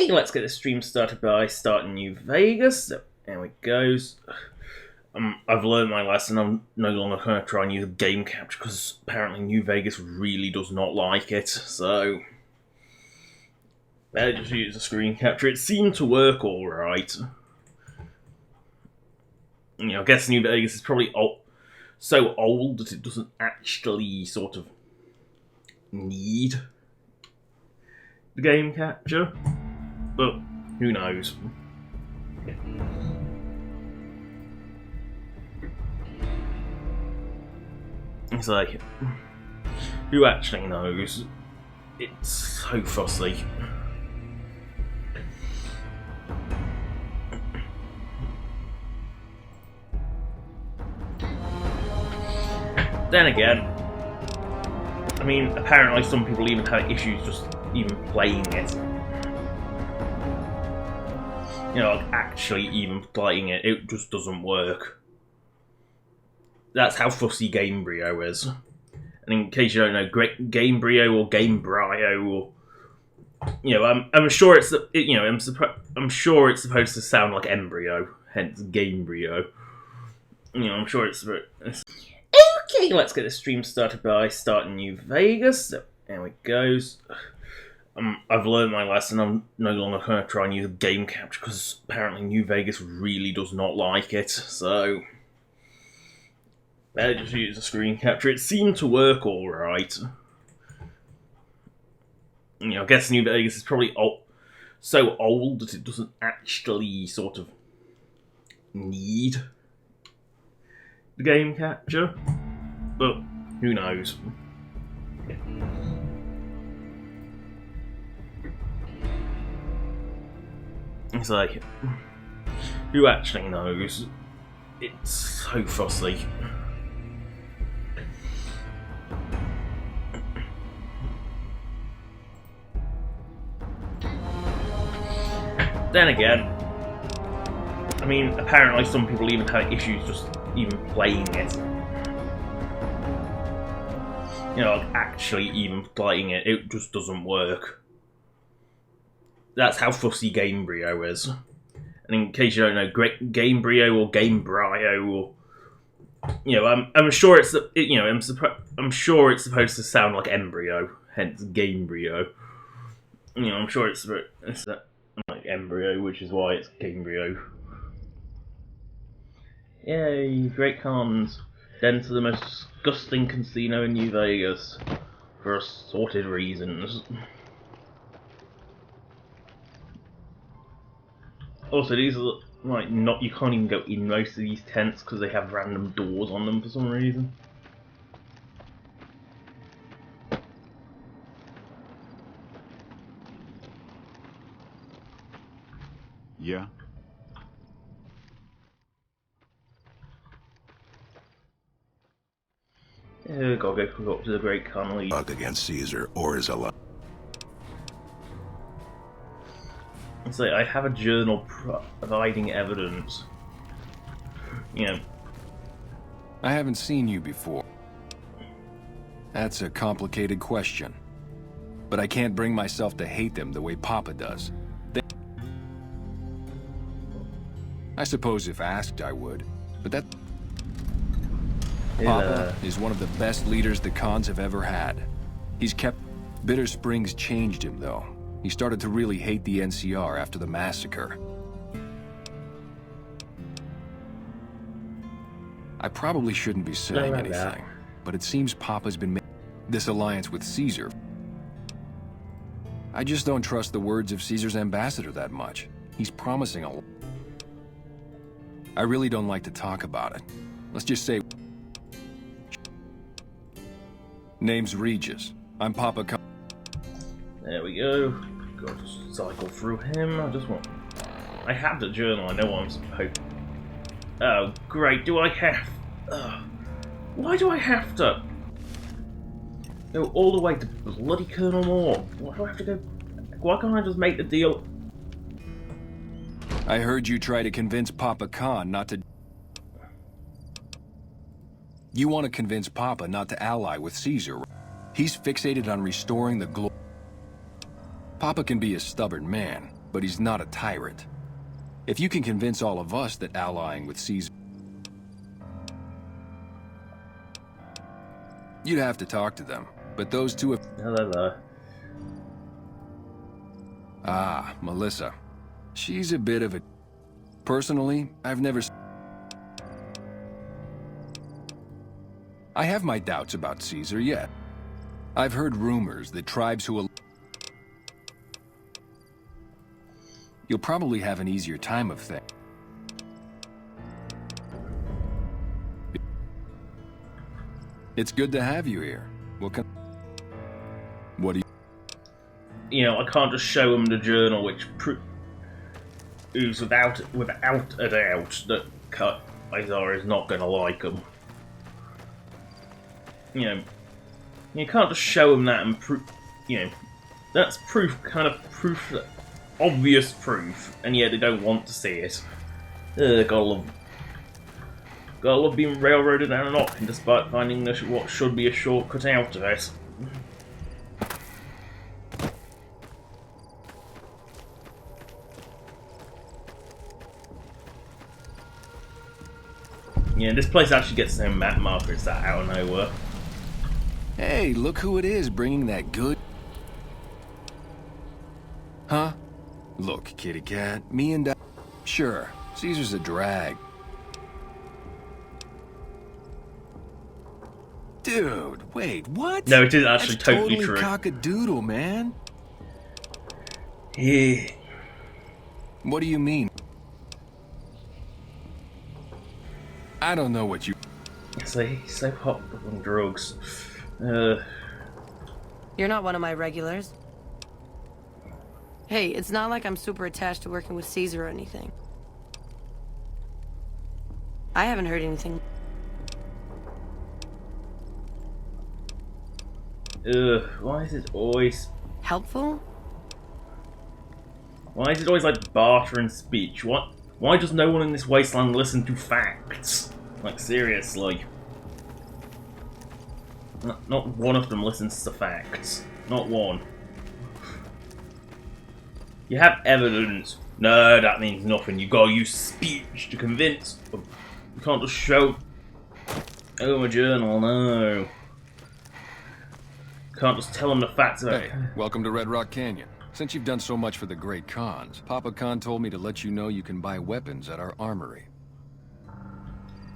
Okay, let's get the stream started by starting New Vegas. So, there it goes. I've learned my lesson. I'm no longer going to try and use game capture because apparently New Vegas really does not like it. So, better just use the screen capture. It seemed to work alright. You know, I guess New Vegas is probably so old that it doesn't actually sort of need the game capture. But who knows? It's like, who actually knows? It's so fussy. Then again, I mean, apparently some people even have issues just even playing it. You know, like actually even playing it, it just doesn't work. That's how fussy Gamebryo is. And in case you don't know, Gamebryo or Gamebryo, or I'm sure it's I'm sure it's supposed to sound like embryo, hence Gamebryo. I'm sure it's okay. Let's get the stream started by starting New Vegas. So, there it goes. I've learned my lesson. I'm no longer going to try and use game capture because apparently New Vegas really does not like it. So, better just use the screen capture. It seemed to work alright. I guess New Vegas is probably so old that it doesn't actually sort of need the game capture. But who knows? It's like, who actually knows? It's so fussy. Then again, I mean, apparently some people even have issues just even playing it. Like actually even playing it, it just doesn't work. That's how fussy Gamebryo is. And in case you don't know, Gamebryo or Gamebryo, or I'm sure it's I'm sure it's supposed to sound like embryo, hence Gamebryo. I'm sure it's like embryo, which is why it's Gamebryo. Yay, great cons. Then to the most disgusting casino in New Vegas for assorted reasons. Also, these are like you can't even go in most of these tents because they have random doors on them for some reason. Yeah. Gotta go up to the Great Connolly. Against Caesar or his ally. It's like, I have a journal providing evidence. I haven't seen you before. That's a complicated question. But I can't bring myself to hate them the way Papa does. I suppose if asked, I would. But that... Papa is one of the best leaders the cons have ever had. He's kept... Bitter Springs changed him, though. He started to really hate the NCR after the massacre. I probably shouldn't be saying anything, but it seems Papa's been making this alliance with Caesar. I just don't trust the words of Caesar's ambassador that much. He's promising a lot. I really don't like to talk about it. Let's just say... Name's Regis. I'm Papa Con... There we go. Got to cycle through him. I have the journal. I know what I'm supposed. Oh, great. Do I have? Why do I have to go all the way to bloody Colonel Moore? Why do I have to go? Why can't I just make the deal? I heard you try to convince Papa Khan not to... You want to convince Papa not to ally with Caesar. He's fixated on restoring the glory. Papa can be a stubborn man, but he's not a tyrant. If you can convince all of us that allying with Caesar... You'd have to talk to them, but those two have... Hello. Ah, Melissa. She's a bit of a... Personally, I've never... I have my doubts about Caesar yet. I've heard rumors that tribes who... You'll probably have an easier time of things. It's good to have you here. What do you... You know, I can't just show him the journal, which proves without a doubt that Isaiah is not going to like him. You know, you can't just show him that and that's proof, obvious proof, and yet they don't want to see it. Gotta love being railroaded down an option despite finding what should be a shortcut out of it. Yeah, this place actually gets no map markers that out of nowhere. Hey, look who it is bringing that good... Huh? Look, kitty cat, me and... Sure, Caesar's a drag. Dude, wait, what? No, it is actually That's totally true. true. Cock-a-doodle, man. Yeah. What do you mean? I don't know what you... He's so hot on drugs. You're not one of my regulars. Hey, it's not like I'm super attached to working with Caesar or anything. I haven't heard anything. Why is it always... Helpful? Why is it always like barter and speech? Why does no one in this wasteland listen to facts? Like, seriously. Not one of them listens to facts. Not one. You have evidence. No, that means nothing. You gotta use speech to convince them. You can't just show... Oh, my journal, no. Can't just tell them the facts about... Hey, welcome to Red Rock Canyon. Since you've done so much for the Great Khans, Papa Khan told me to let you know you can buy weapons at our armory.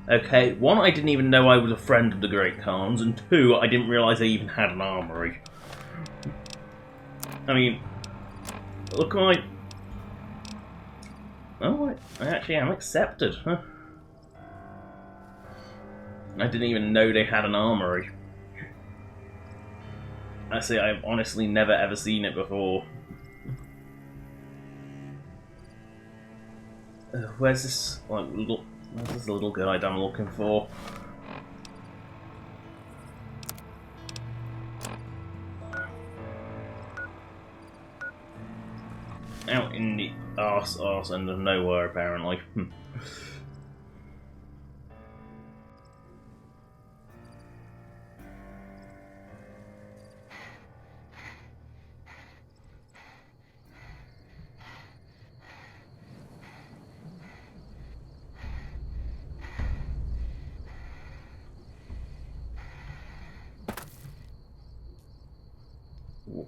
Okay, one, I didn't even know I was a friend of the Great Khans, and two, I didn't realise they even had an armory. I mean, look at my... Oh, I actually am accepted, huh? I didn't even know they had an armory. I say I've honestly never ever seen it before. Where's this little guide I'm looking for? Out in the arse end of nowhere, apparently.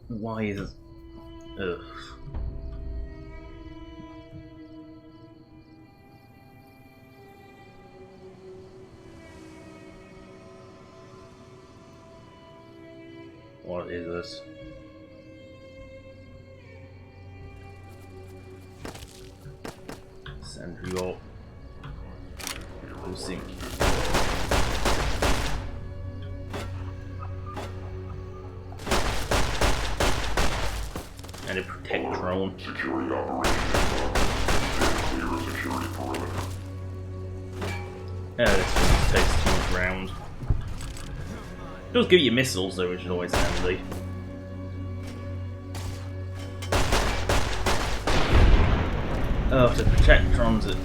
Why is it? Ugh. What is this? Central Helsinki. And a protect drone. Security operation. Clear a security perimeter. Yeah, this takes too much round. It does give you missiles though, which is always handy. Oh, the protectrons at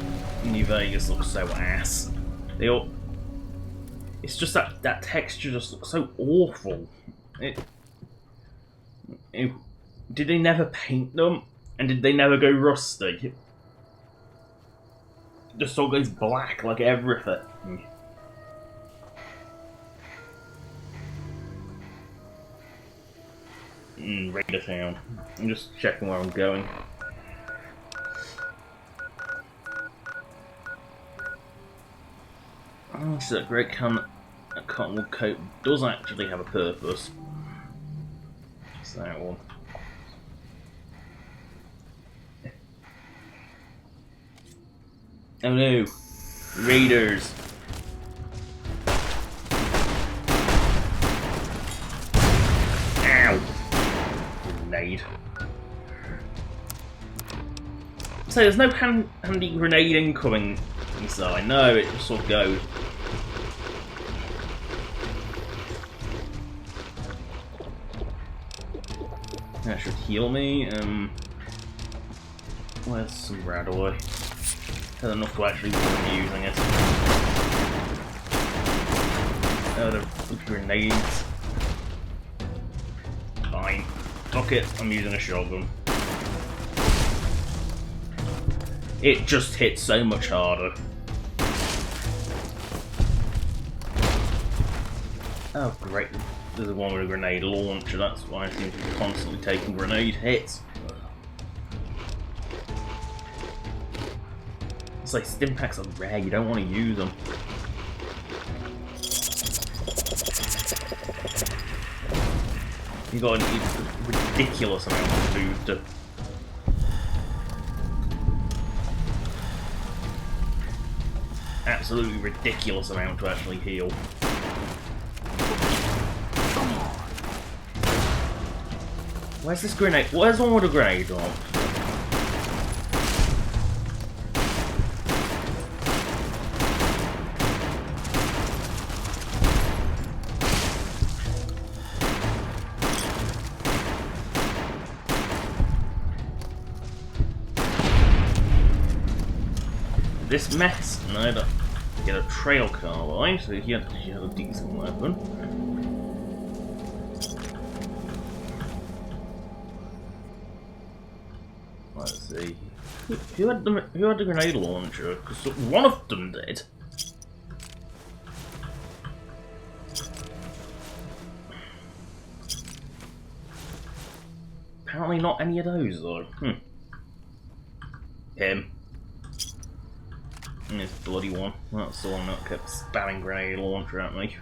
New Vegas look so ass. They all... It's just that texture just looks so awful. Did they never paint them? And did they never go rusty? It just all goes black like everything. Raider town. I'm just checking where I'm going. Oh, so that great cottonwood coat does actually have a purpose. It's that one. Oh no! Raiders! Ow! Grenade. So there's no handy grenade incoming inside. No, it just sort of goes. That should heal me. Where's some radaway? Had enough to actually be using it. Oh, the grenades. Fine. Fuck it, I'm using a shotgun. It just hits so much harder. Oh great, there's one with a grenade launcher, that's why I seem to be constantly taking grenade hits. It's like stimpaks are rare, you don't want to use them. You got a ridiculous amount of food to... Absolutely ridiculous amount to actually heal. Where's this grenade? Where's one with a grenade on? This mess, no, to get a trail carbine, so he had a decent weapon. Let's see, who had the grenade launcher? Because one of them did. Apparently not any of those though. Him. This bloody one. That's the one that kept spamming grenade launcher at me.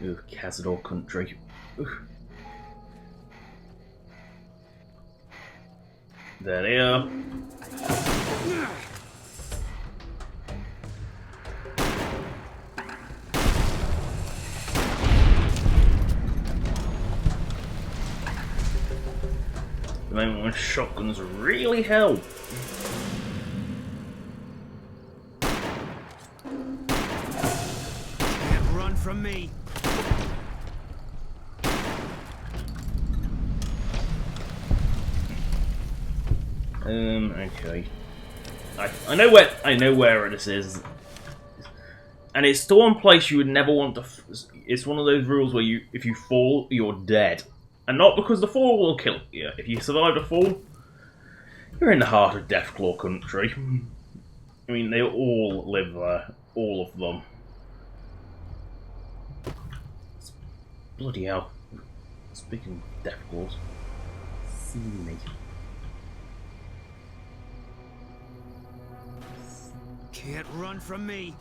Ooh, Cazador country. Ooh. There they are. The moment when shotguns really help. Can't run from me. Okay. I know where this is, and it's the one place you would never want to. It's one of those rules where if you fall, you're dead. And not because the fall will kill you. If you survive the fall, you're in the heart of Deathclaw country. I mean, they all live there. All of them. Bloody hell. Speaking of Deathclaws, see me. Can't run from me.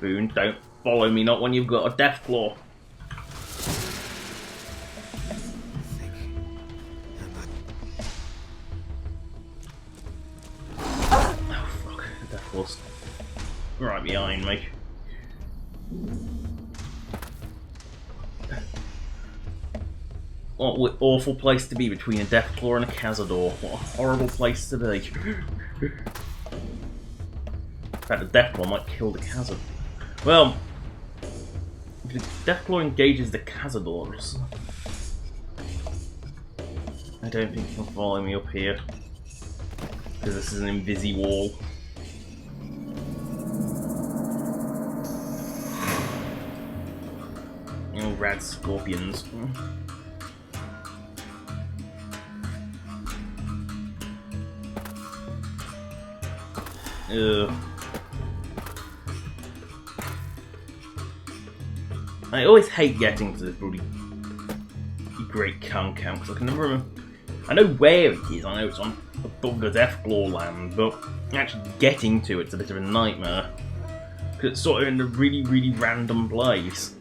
Boone, don't follow me, not when you've got a Deathclaw. Right behind me. What an awful place to be between a Deathclaw and a Cazador. What a horrible place to be. In fact, the Deathclaw might kill the Cazador. Well, if the Deathclaw engages the Cazadors, I don't think you can follow me up here. Because this is an invisi wall. Oh, rad scorpions. Ugh. I always hate getting to this bloody great camp because I can never remember. I know where it is. I know it's on above the Deathclaw land, but actually getting to it's a bit of a nightmare because it's sort of in a really, really random place.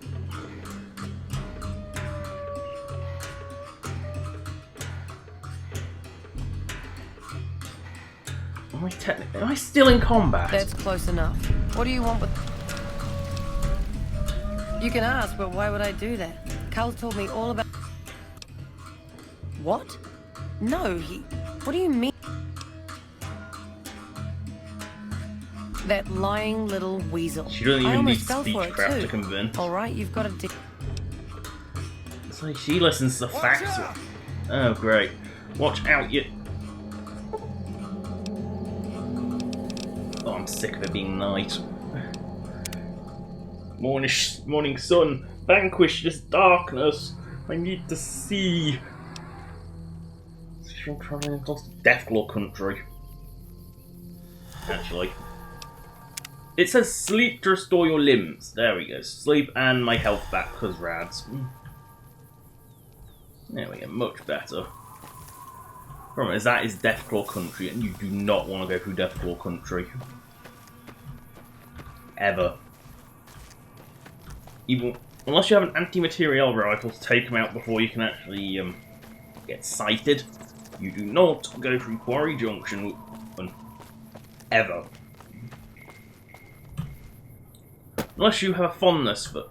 Am I still in combat? That's close enough. What do you want with... You can ask, but why would I do that? Carl told me all about... What? No, he... What do you mean? That lying little weasel. She doesn't I even need almost fell for it speechcraft too. to convince. Alright, you've got to... It's like she listens to facts. Oh, great. Watch out, you... Oh, I'm sick of it being night. Morning sun, vanquish this darkness. I need to see. I'm traveling across Deathclaw country. Actually, it says sleep to restore your limbs. There we go. Sleep and my health back because rads. There we go. Much better. Problem is that is Deathclaw country, and you do not want to go through Deathclaw country. Ever. Even unless you have an anti-material rifle to take them out before you can actually get sighted, you do not go through Quarry Junction ever. Unless you have a fondness for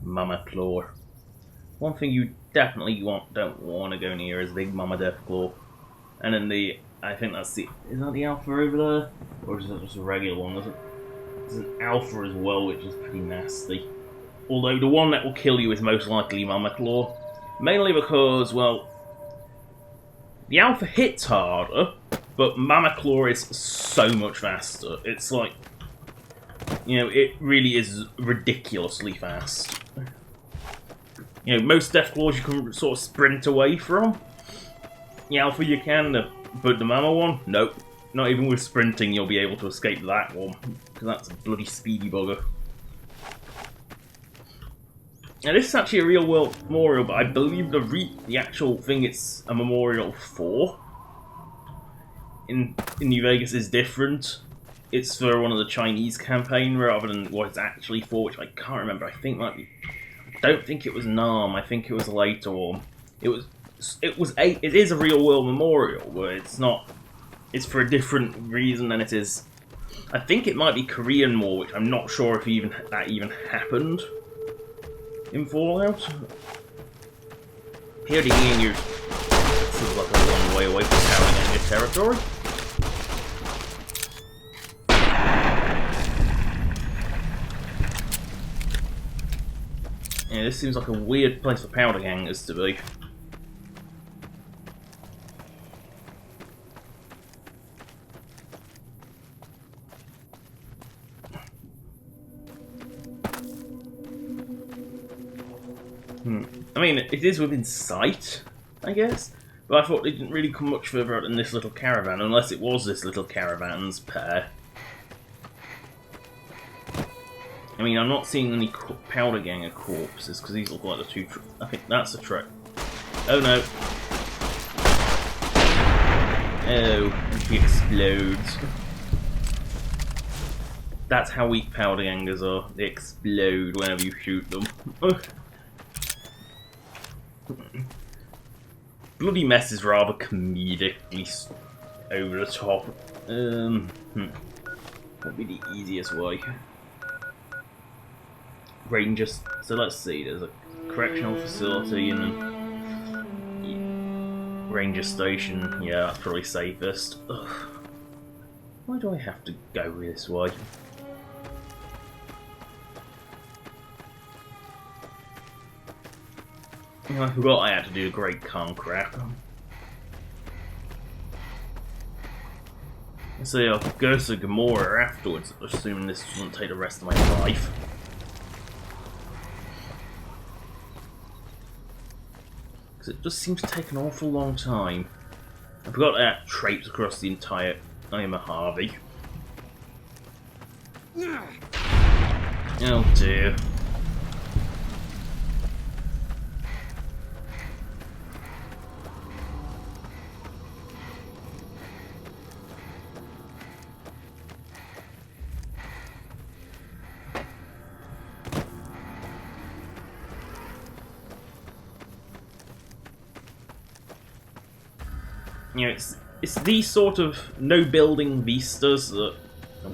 Mama Claw. One thing you definitely don't want to go near is Big Mama Deathclaw. And then I think that's is that the alpha over there? Or is that just a regular one? There's an alpha as well, which is pretty nasty. Although the one that will kill you is most likely Mama Claw. Mainly because, well, the alpha hits harder, but Mama Claw is so much faster. It's like, you know, it really is ridiculously fast. You know, most Deathclaws you can sort of sprint away from. The alpha you can, but the Mama one, nope. Not even with sprinting you'll be able to escape that one, because that's a bloody speedy bugger. Now this is actually a real world memorial, but I believe the actual thing it's a memorial for in New Vegas is different. It's for one of the Chinese campaign rather than what it's actually for, which I can't remember. I think might be. I don't think it was Nam. I think it was a later one. It is a real world memorial, but it's not. It's for a different reason than it is. I think it might be Korean War, which I'm not sure if that even happened in Fallout. Here the Yingers seems like a long way away from Tarraganga territory. Yeah, this seems like a weird place for powder gangers to be. I mean, it is within sight, I guess, but I thought they didn't really come much further out than this little caravan, unless it was this little caravan's pair. I mean, I'm not seeing any powder ganger corpses, because these look like the two... I think that's a truck. Oh no. Oh, he explodes. That's how weak powder gangers are. They explode whenever you shoot them. Bloody Mess is rather comedically over the top. What would be the easiest way? Rangers. So let's see. There's a correctional facility and a ranger station. Yeah, that's probably safest. Ugh. Why do I have to go this way? I forgot I had to do the Great Khan crap. So I'll go to Gomorrah afterwards, assuming this doesn't take the rest of my life. Because it just seems to take an awful long time. I forgot that traipse across the entire Harvey. Oh dear. You know, it's these sort of no building vistas that I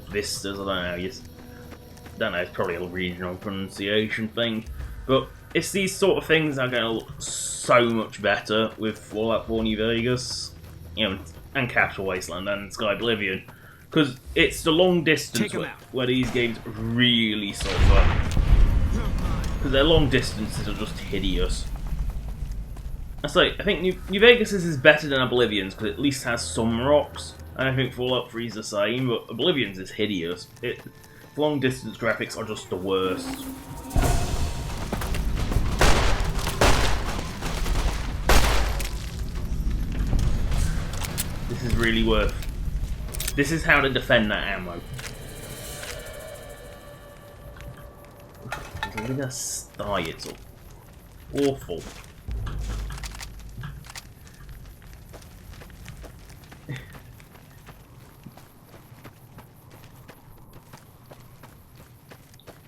don't know. It's probably a regional pronunciation thing, but it's these sort of things that are going to look so much better with Fallout 4 New Vegas, you know, and Capital Wasteland and Sky Oblivion, because it's the long distance where these games really suffer, because their long distances are just hideous. I think New Vegas is better than Oblivion's because it at least has some rocks. I don't think Fallout 3 is the same, but Oblivion's is hideous. Long distance graphics are just the worst. This is really worth. This is how to defend that ammo. Look at that sty, it's awful.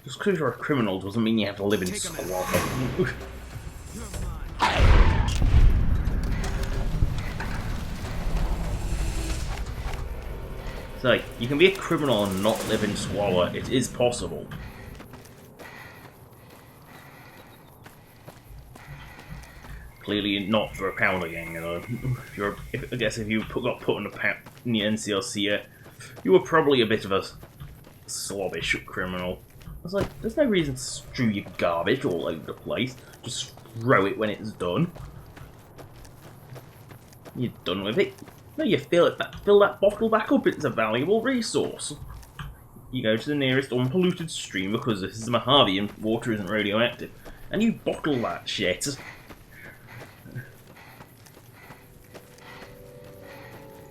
Just because you're a criminal doesn't mean you have to live in squalor. So, you can be a criminal and not live in squalor. It is possible. Clearly not for a powder gang, you know. I guess if you got put in the NCRC, you were probably a bit of a slobbish criminal. I was like, there's no reason to strew your garbage all over the place. Just throw it when it's done. You're done with it. No, you fill that bottle back up. It's a valuable resource. You go to the nearest unpolluted stream because this is Mojave and water isn't radioactive, and you bottle that shit.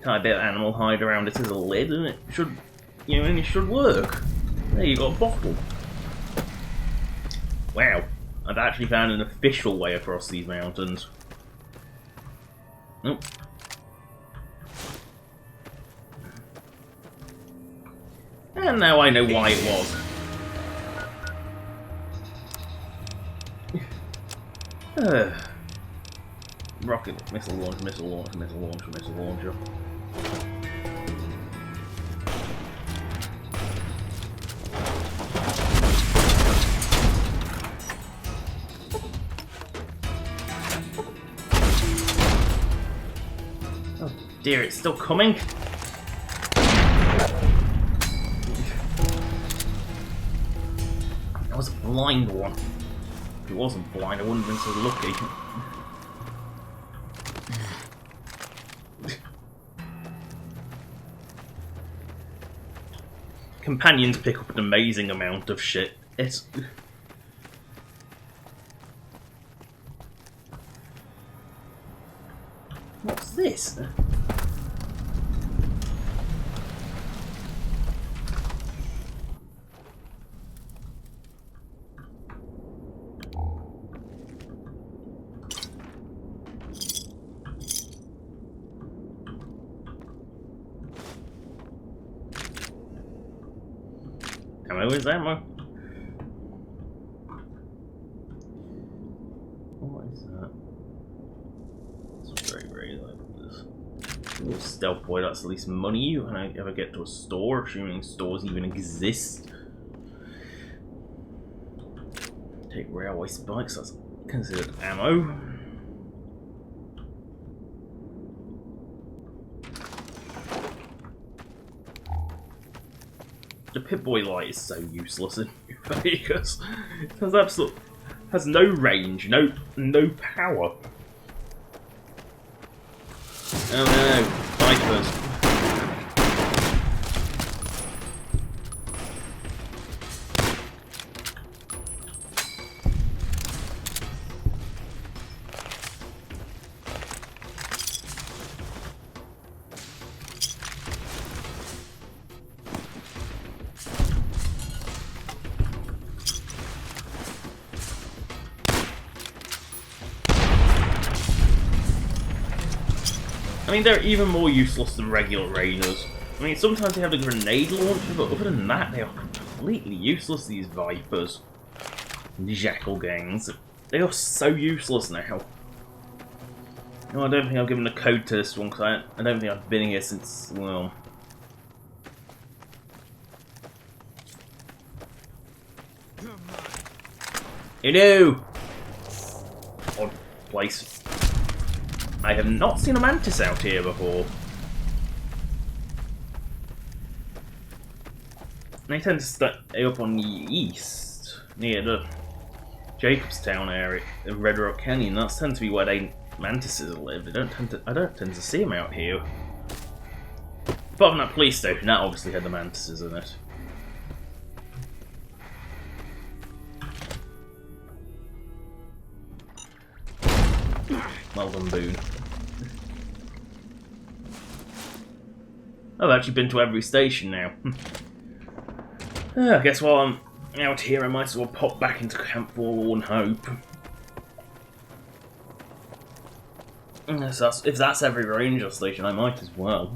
Tie a bit of animal hide around it as a lid, and it should, and it should work. There you got a bottle. Wow, I've actually found an official way across these mountains. Nope. And now I know why it was. Rocket, missile launch, missile launch, missile launch, missile launcher. Oh dear, it's still coming. That was a blind one. If it wasn't blind, I wouldn't have been so lucky. Companions pick up an amazing amount of shit. It's... What's this? Ammo is ammo. What is that? It's very like this. Ooh, stealth boy, that's at least money when I ever get to a store, assuming stores even exist. Take railway spikes, that's considered ammo. The Pip-Boy light is so useless in New Vegas. It has Has no range, no power. Oh no, Vipers. I mean, they're even more useless than regular raiders. I mean, sometimes they have the grenade launcher, but other than that, they are completely useless, these Vipers. The Jackal gangs. They are so useless now. No, I don't think I've given a code to this one, because I don't think I've been here since, well... You know! Odd place. I have not seen a mantis out here before. They tend to stay up on the east, near the Jacobstown area of Red Rock Canyon. That tends to be where mantises live. I don't tend to see them out here. Apart from that police station, that obviously had the mantises in it. Well done, Boone. I've actually been to every station now. I guess while I'm out here I might as well pop back into Camp Forlorn Hope. If that's every ranger station, I might as well.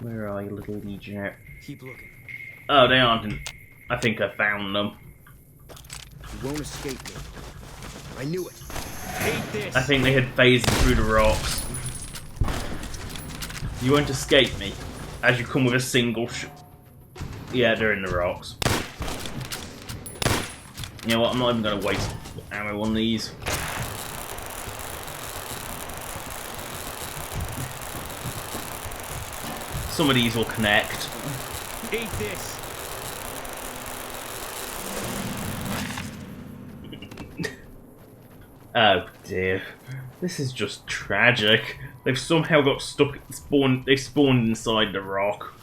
Where are you, little Legion? Keep looking. Oh, they aren't. I think I found them. You won't escape me. I knew it. Hate this. I think they had phased through the rocks. You won't escape me, as you come with a single Yeah, they're in the rocks. You know what, I'm not even going to waste ammo on these. Some of these will connect. Eat this. Oh dear. This is just tragic. They've somehow got stuck, they spawned inside the rock.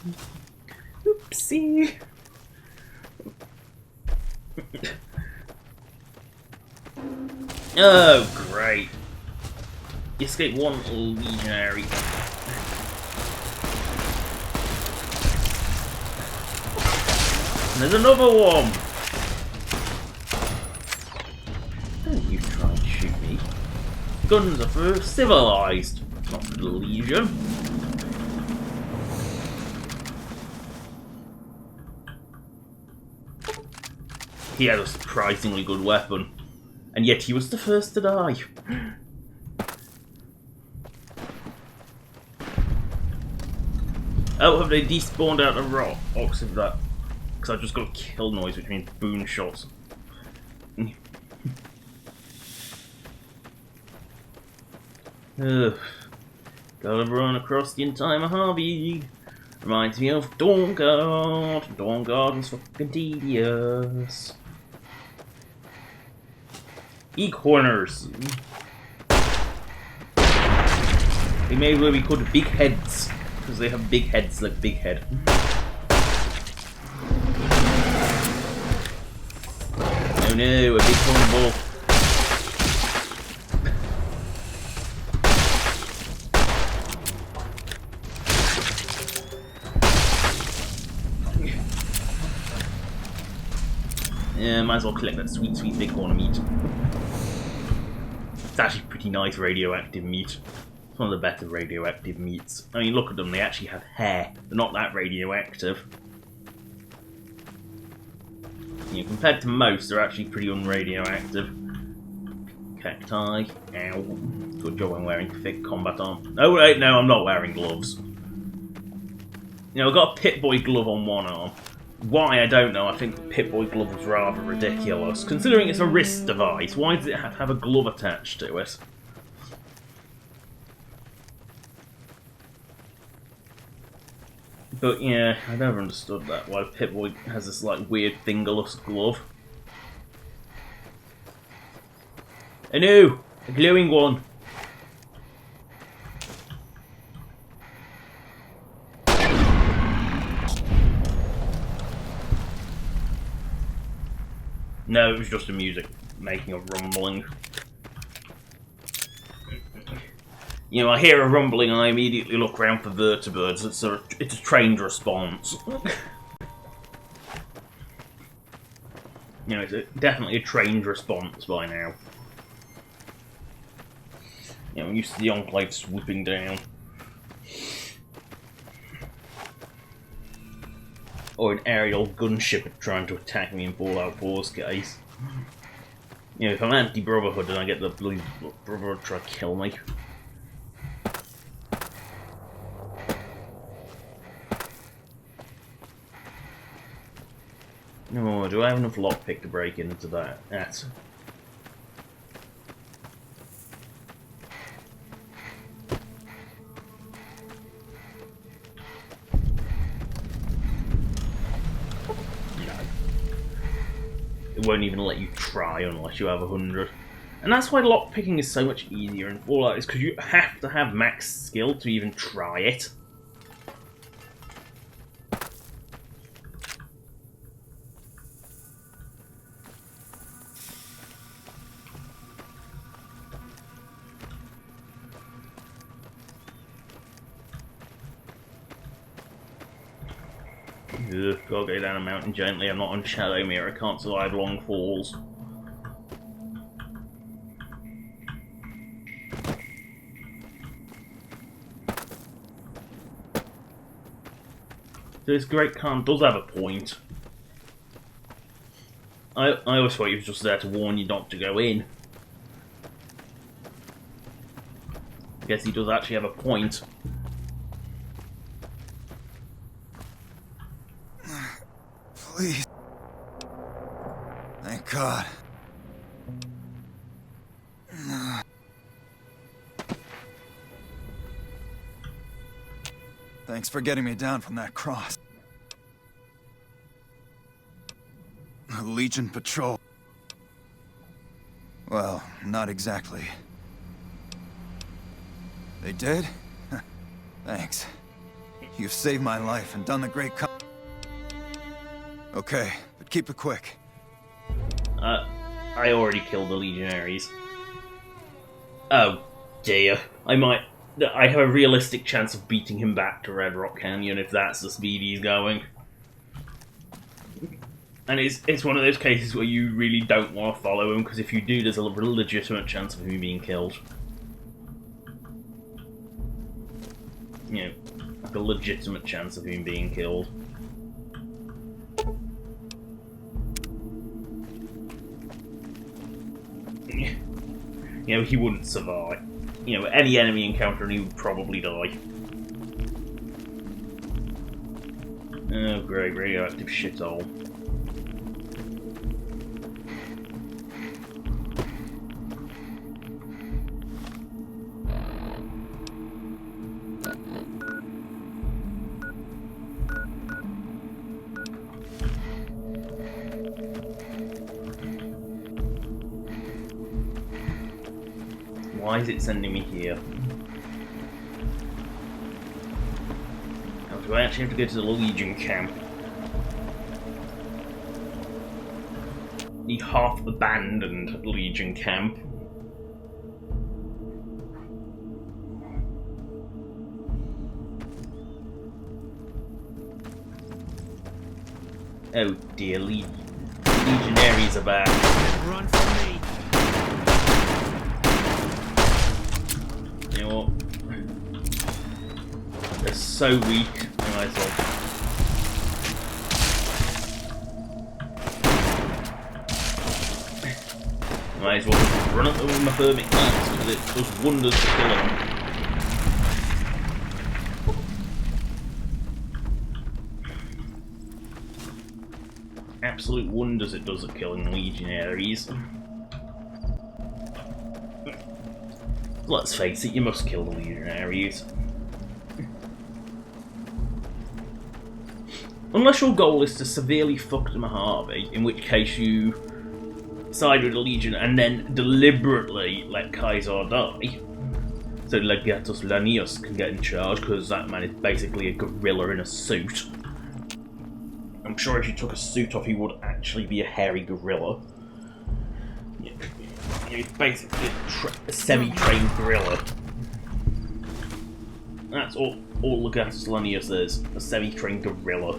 Oopsie. Oh, great. You escaped one legionary. And there's another one! Don't you try and shoot me. Guns are for civilized, not for the Legion. He had a surprisingly good weapon, and yet he was the first to die. Oh, have they despawned out the rocks of that? Because I just got a kill noise, which means boom shots. Gotta run across the entire Mojave. Reminds me of Dawnguard. Dawnguard was fucking tedious. E-corners. They may well be called big heads, because they have big heads like Big Head. Oh no, a big hornball. Yeah, might as well collect that sweet, sweet bighorn meat. It's actually pretty nice radioactive meat. It's one of the better radioactive meats. I mean, look at them, they actually have hair. They're not that radioactive. You know, compared to most, they're actually pretty unradioactive. Cacti. Ow. Good job I'm wearing thick combat armor. Oh wait, no, I'm not wearing gloves. You know, I've got a Pip-Boy glove on one arm. Why, I don't know. I think the Pip-Boy glove was rather ridiculous. Considering it's a wrist device, why does it have to have a glove attached to it? But yeah, I never understood that, why Pip-Boy has this like weird fingerless glove. I know! A glowing one! No, it was just the music making a rumbling. You know, I hear a rumbling and I immediately look around for vertebrates. It's a trained response. You know, it's definitely a trained response by now. You know, I'm used to the Enclave swooping down. Or an aerial gunship trying to attack me in Fallout 4's case. You know, if I'm anti-Brotherhood and I get the bloody Brotherhood try to kill me. No, do I have enough lockpick to break into that? That's... It won't even let you try unless you have 100. And that's why lockpicking is so much easier in Fallout, is because you have to have max skill to even try it. Ugh, gotta go down a mountain gently. I'm not on Shadow Mirror. I can't survive long falls. This Great Khan does have a point. I always thought he was just there to warn you not to go in. I guess he does actually have a point. Please. Thank God. Thanks for getting me down from that cross. A Legion patrol. Well, not exactly. They did? Thanks. You've saved my life and done the great Okay, but keep it quick. I already killed the Legionaries. Oh dear. I have a realistic chance of beating him back to Red Rock Canyon if that's the speed he's going. And it's one of those cases where you really don't want to follow him, because if you do, there's a legitimate chance of him being killed. You know, like a legitimate chance of him being killed. You know, he wouldn't survive. You know, any enemy encounter and he would probably die. Oh great, radioactive shithole. Why is it sending me here? Now, do I actually have to go to the Legion camp? The half-abandoned Legion camp. Oh dear, Legionaries are back. Run from me! You know what? They're so weak, I might as well. Might as well just run at them with my thermic lance, because it does wonders to kill them. absolute wonders it does at killing legionaries. Let's face it, you must kill the legionaries. Unless your goal is to severely fuck them Harvey, in which case you side with the Legion and then deliberately let Kaiser die. So Legatus Lanius can get in charge, because that man is basically a gorilla in a suit. I'm sure if you took a suit off, he would actually be a hairy gorilla. He's basically a semi-trained gorilla. That's all Legatus Lanius is, a semi-trained gorilla.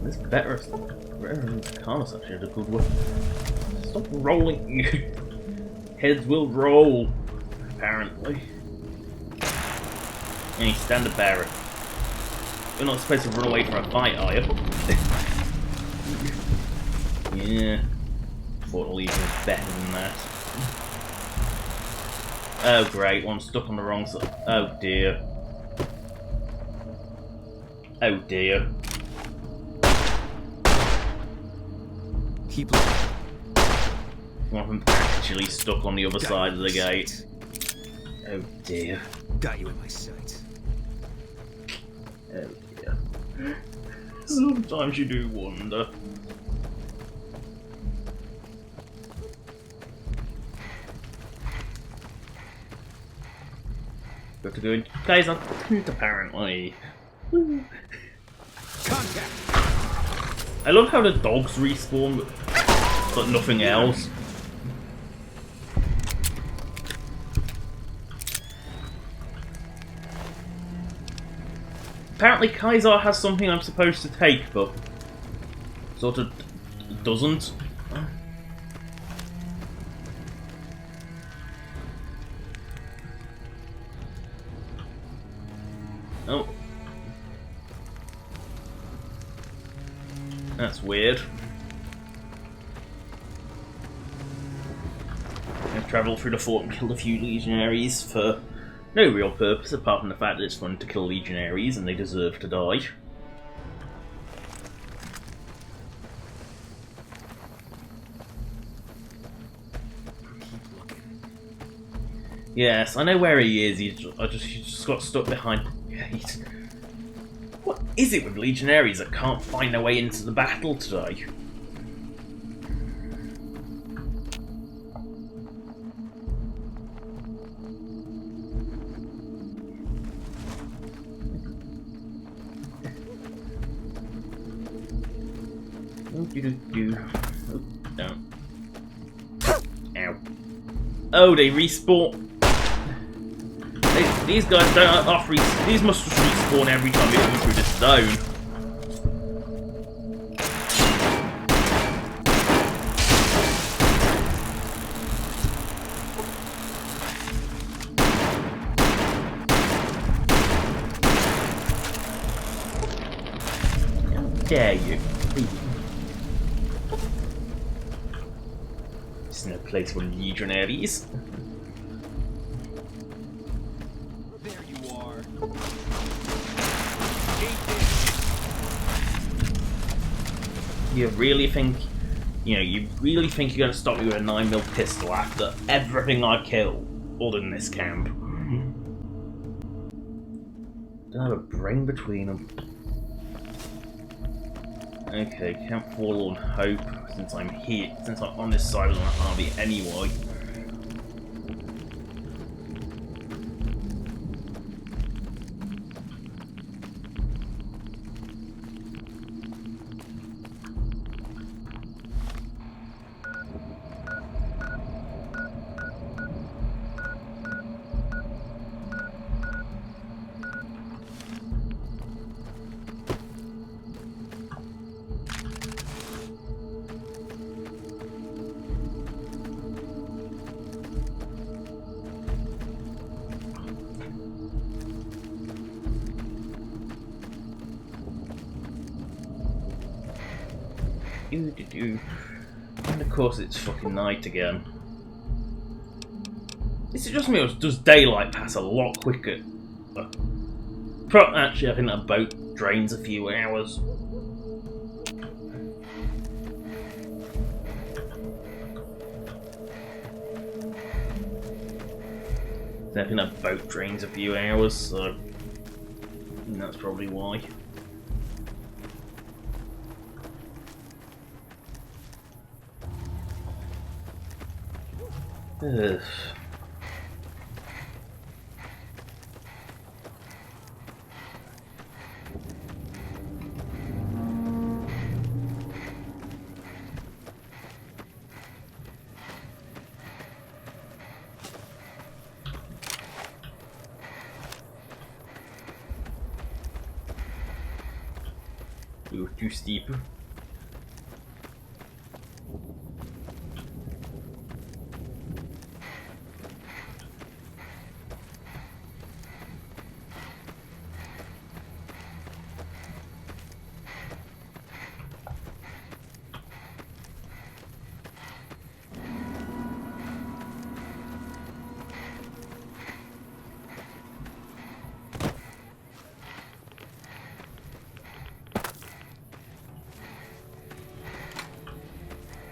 This better Carlos actually did a good one. Stop rolling. Heads will roll, apparently. And you stand a barrack. You're not supposed to run away from a fight, are you? Yeah. Thought the Legion was better than that. Oh great, well, I'm stuck on the wrong side. Oh dear. Oh dear. Keep looking. One of them actually stuck on the other side of the gate. Oh dear. Got you in my sights. Oh dear. Sometimes you do wonder. Got to go in. Guys, I'm apparently. Contact. I love how the dogs respawn, but nothing else. Apparently Kaiser has something I'm supposed to take, but sort of doesn't. Oh. That's weird. I've travelled through the fort and killed a few legionaries for no real purpose apart from the fact that it's fun to kill legionaries and they deserve to die. Yes, I know where he is. He just got stuck behind the gate. What is it with legionaries that can't find their way into the battle today? Oh, down. Ow. Oh, they respawn. These guys don't offer. These must respawn every time you come through this zone. How dare you? There's no place for legionaries. There you are. You really think you're going to stop me with a 9mm pistol after everything I killed, other than this camp? Don't have a brain between them. Okay, Camp Forlorn Hope, since I'm here, since I'm on this side of the army anyway. And of course it's fucking night again. Is it just me, or does daylight pass a lot quicker? Actually, I think that boat drains a few hours. I think that boat drains a few hours, so that's probably why. Ugh. Ooh, too steep.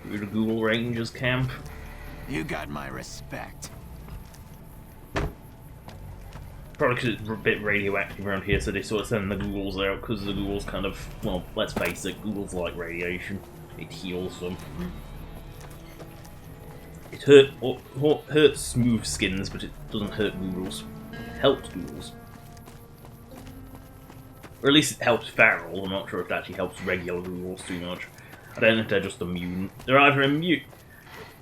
Through the Google Rangers camp. You got my respect. Probably because it's a bit radioactive around here, so they sort of send the Googles out, because the Googles kind of, well, let's face it, Googles like radiation. It heals them. It hurts smooth skins, but it doesn't hurt Googles. It helps Googles. Or at least it helps feral. I'm not sure if it actually helps regular Googles too much. I don't know if they're just immune. They're either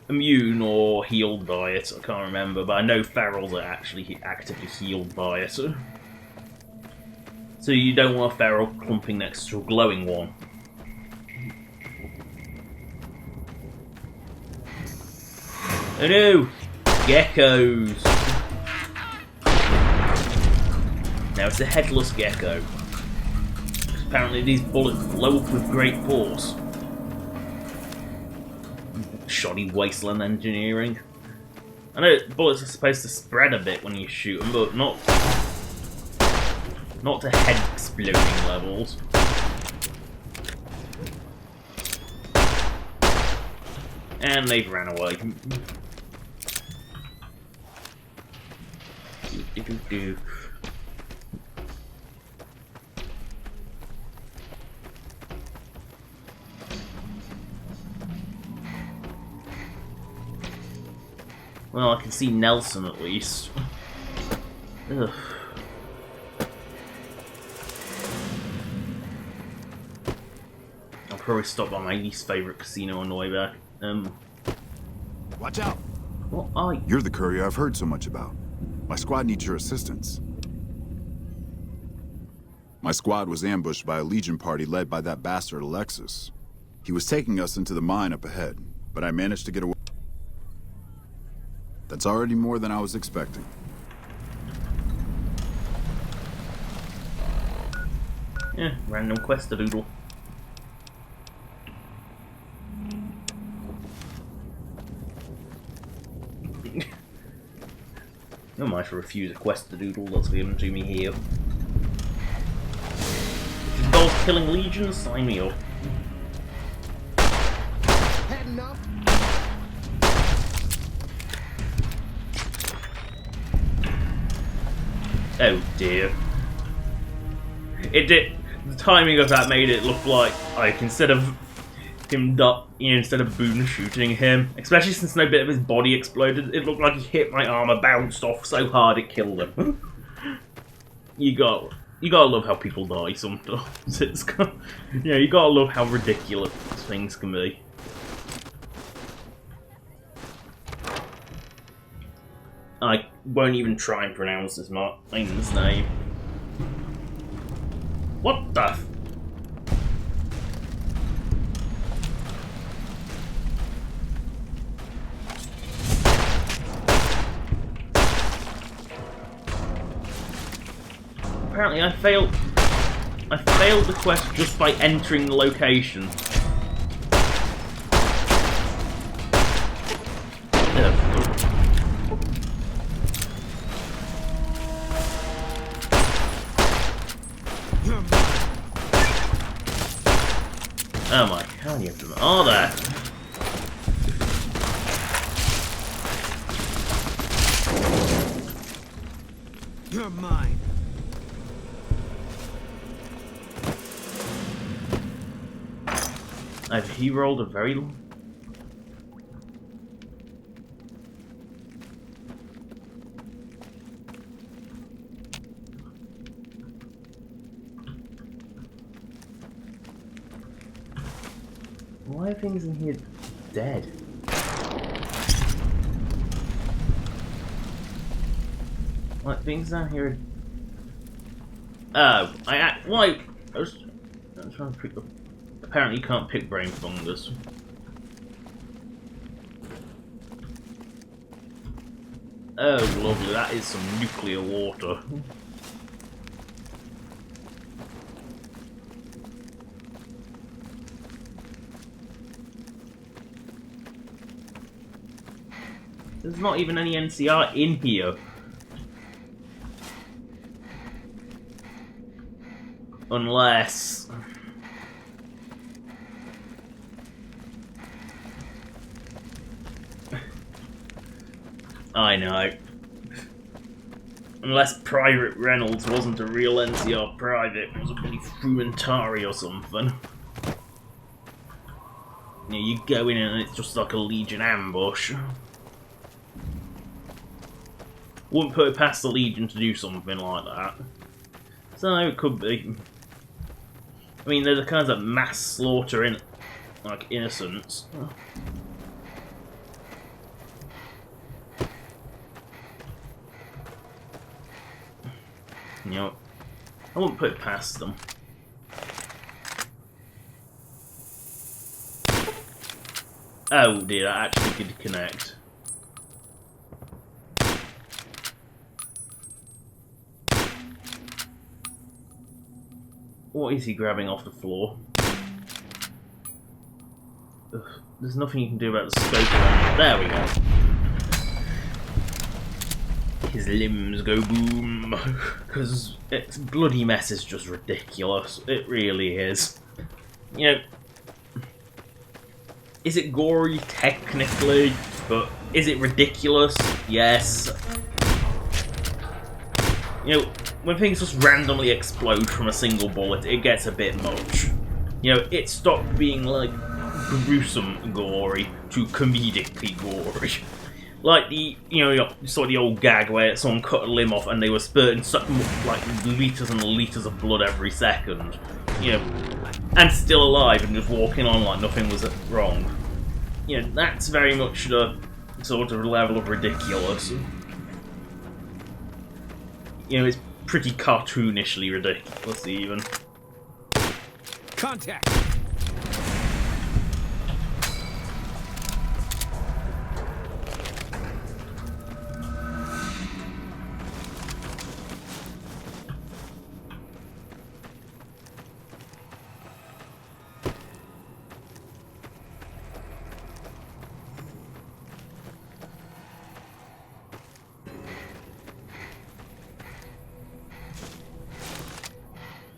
immune or healed by it. I can't remember, but I know ferals are actually actively healed by it. So you don't want a feral clumping next to a glowing one. Oh no! Geckos! Now it's a headless gecko. Apparently these bullets blow up with great force. Shoddy wasteland engineering. I know bullets are supposed to spread a bit when you shoot them, but not to head exploding levels. And they've ran away. Do. Well, I can see Nelson at least. Ugh. I'll probably stop by my least favourite casino on the way back. Watch out! What are you? You're the courier I've heard so much about. My squad needs your assistance. My squad was ambushed by a Legion party led by that bastard Alexis. He was taking us into the mine up ahead, but I managed to get away. That's already more than I was expecting. Yeah, random quest-a-doodle. No mind to refuse a quest-a-doodle that's given to me here. If it involves killing legions, sign me up. Had enough? Oh dear. It did. The timing of that made it look like, instead of him, instead of Boone shooting him, especially since no bit of his body exploded, it looked like he hit my armor, bounced off so hard it killed him. You gotta love how people die sometimes. Yeah, you gotta love how ridiculous things can be. I won't even try and pronounce this man's name. What the f- Apparently I failed the quest just by entering the location. Oh my, how many of them are there? You're mine. He rolled a very long. Why are things in here dead? Like things down here. Oh, why? I'm trying to pick up. Apparently, you can't pick brain fungus. Oh, lovely! That is some nuclear water. There's not even any NCR in here. Unless... I know. Unless Private Reynolds wasn't a real NCR private, it was a bloody Frumentari or something. You know, you go in and it's just like a Legion ambush. Wouldn't put it past the Legion to do something like that. So it could be. I mean, they're the kinds of mass slaughter in, like, innocents. You know, I wouldn't put it past them. Oh dear, that actually did connect. What is he grabbing off the floor? Ugh, there's nothing you can do about the scope on. There we go. His limbs go boom. Because its bloody mess is just ridiculous. It really is. You know, is it gory? Technically. But is it ridiculous? Yes. You know, when things just randomly explode from a single bullet, it gets a bit much. You know, it stopped being, like, gruesome gory to comedically gory. Like the, you know, you saw the old gag where someone cut a limb off and they were spurting like litres and litres of blood every second. You know, and still alive and just walking on like nothing was wrong. You know, that's very much the sort of level of ridiculous. You know, it's pretty cartoonishly ridiculous, even. Contact!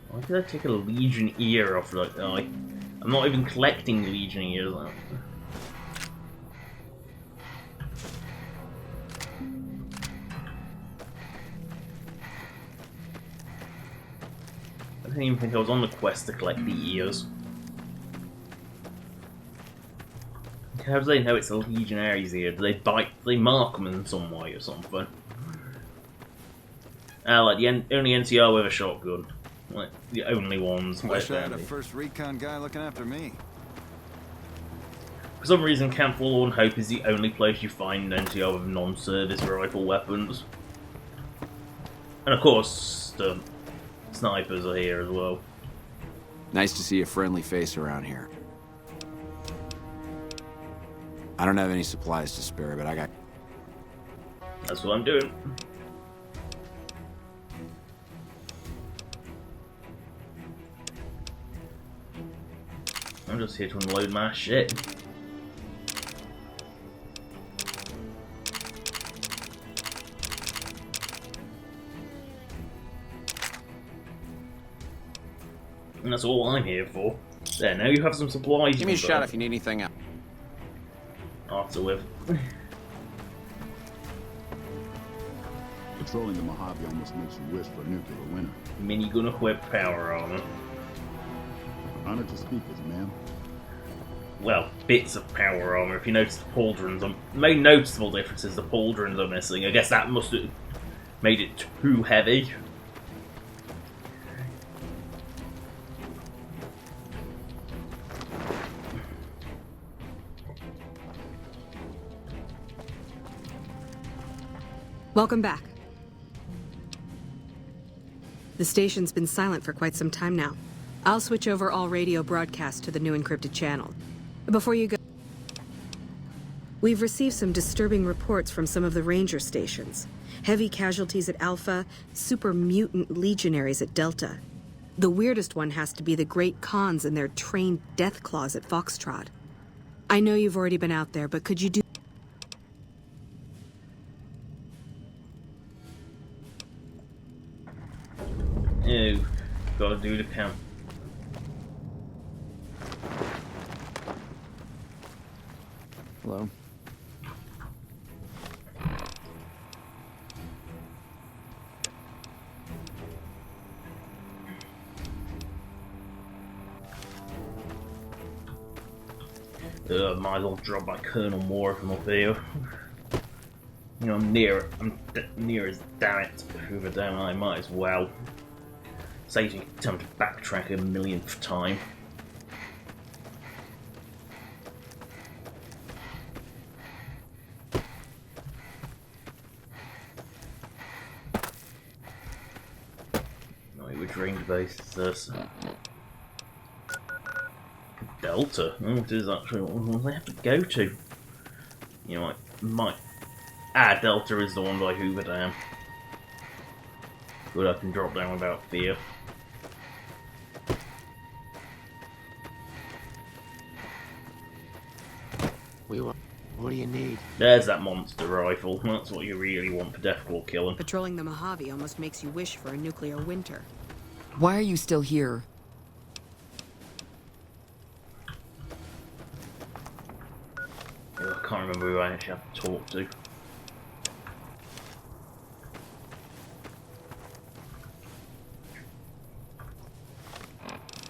Why did I take a Legion ear off? Like, oh, I'm not even collecting Legion ears. I didn't even think I was on the quest to collect the ears. How do they know it's a Legionary's ear? Do they mark them in some way or something? Ah, like the only NCR with a shotgun. Like, the only ones. Wish I had a first recon guy looking after me. For some reason, Camp Forlorn Hope is the only place you find NCR with non-service rifle weapons. And of course, the snipers are here as well. Nice to see a friendly face around here. I don't have any supplies to spare, but I got... That's what I'm doing. I'm just here to unload my shit. And that's all I'm here for. There, now you have some supplies. Give me a shot if you need anything else. After with. Patrolling the Mojave almost makes you wish for a nuclear winter. Minigun equipped power armor. Honored to speak with you, ma'am. Well, bits of power armor. If you notice the pauldrons, the main noticeable difference is the pauldrons are missing. I guess that must have made it too heavy. Welcome back. The station's been silent for quite some time now. I'll switch over all radio broadcasts to the new encrypted channel. Before you go, we've received some disturbing reports from some of the ranger stations. Heavy casualties at Alpha, super mutant legionaries at Delta. The weirdest one has to be the Great Khans and their trained death claws at Foxtrot. I know you've already been out there, but could you do... Ew, gotta do the count. Hello. Might as well drop my Colonel Moore from up here. You know, I'm near as damn it over there. I might as well. Saves me time to backtrack a millionth time. No, which range base is this? Delta? Oh, it is actually what I have to go to. You know, I might. Ah, Delta is the one by Hoover Dam. Good, I can drop down without fear. What do you need? There's that monster rifle. That's what you really want for deathcore killing. Patrolling the Mojave almost makes you wish for a nuclear winter. Why are you still here? I can't remember who I actually have to talk to.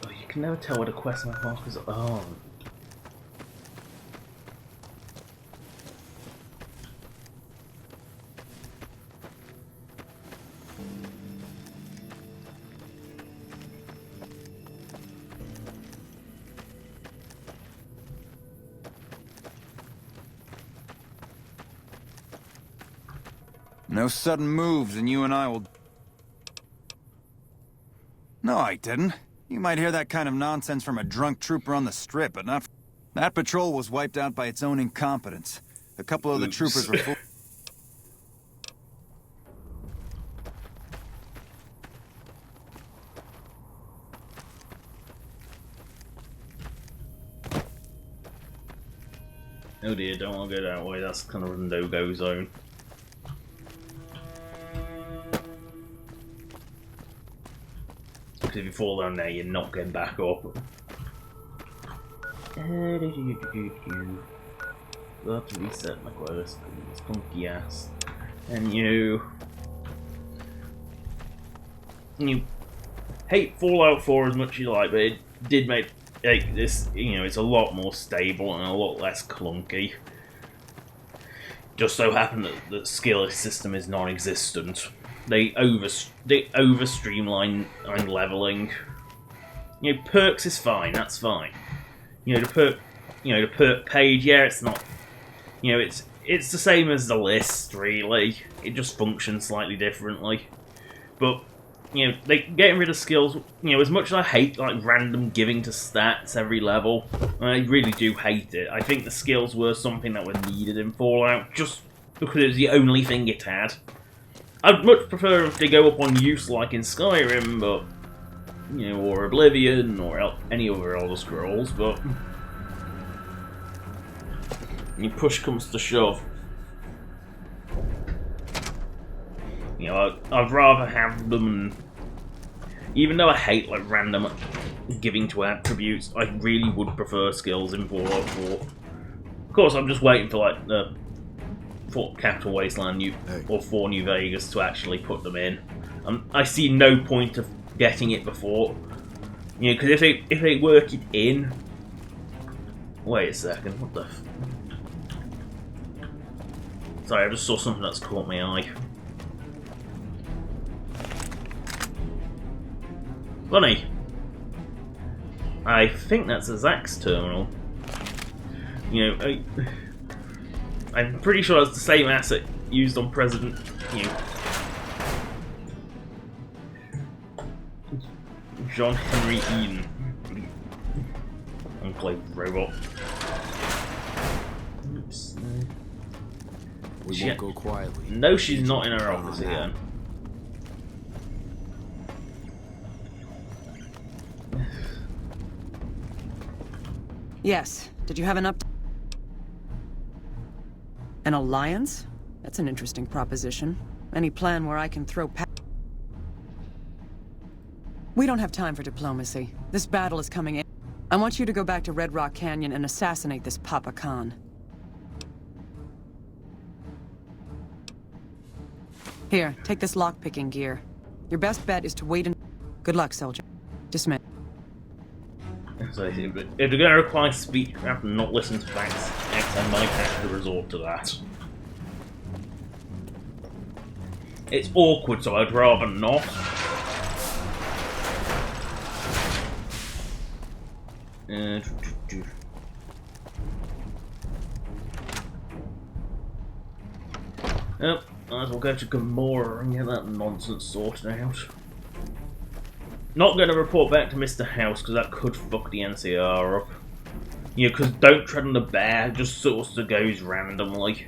Oh, you can never tell where the quest markers are. Oh. No sudden moves, and you and I will... No, I didn't. You might hear that kind of nonsense from a drunk trooper on the strip, but not... That patrol was wiped out by its own incompetence. A couple of the troopers were full... Oh dear, don't want to go that way. That's kind of a no-go zone. If you fall down there, you're not getting back up. We'll have to reset my quest. It's funky ass. And you hate Fallout 4 as much as you like, but it did make this, you know, it's a lot more stable and a lot less clunky. Just so happened that the skill system is non-existent. They over streamline leveling. You know, perks is fine. That's fine. You know, the perk page. Yeah, it's not. You know, it's the same as the list. Really, it just functions slightly differently. But you know, they getting rid of skills. You know, as much as I hate like random giving to stats every level, I really do hate it. I think the skills were something that were needed in Fallout, just because it was the only thing it had. I'd much prefer if they go up on use like in Skyrim, but you know, or Oblivion, or any other Elder Scrolls. But when push comes to shove, you know, I'd rather have them. Even though I hate like random giving to attributes. I really would prefer skills in Fallout 4. Of course, I'm just waiting for like the Capital Wasteland or 4 New Vegas to actually put them in. I see no point of getting it before, you know, because if they work it in. Wait a second, what the? Sorry, I just saw something that's caught my eye. Funny. I think that's a Zax terminal. You know, I'm pretty sure it's the same asset used on President, you know, John Henry Eden. Enclave robot. Oops. We won't go quietly. No, she's not in her office again. Yes. Did you have an update? An alliance? That's an interesting proposition. Any plan where I can throw We don't have time for diplomacy. This battle is coming in. I want you to go back to Red Rock Canyon and assassinate this Papa Khan. Here, take this lockpicking gear. Your best bet is to wait and... Good luck, soldier. Dismiss. So if they're going to require speech, you have to not listen to facts. I might have to resort to that. It's awkward, so I'd rather not. Yep, might as well go to Gomorrah and get that nonsense sorted out. Not going to report back to Mr. House, because that could fuck the NCR up. You know, because don't tread on the bear, just sort of goes randomly.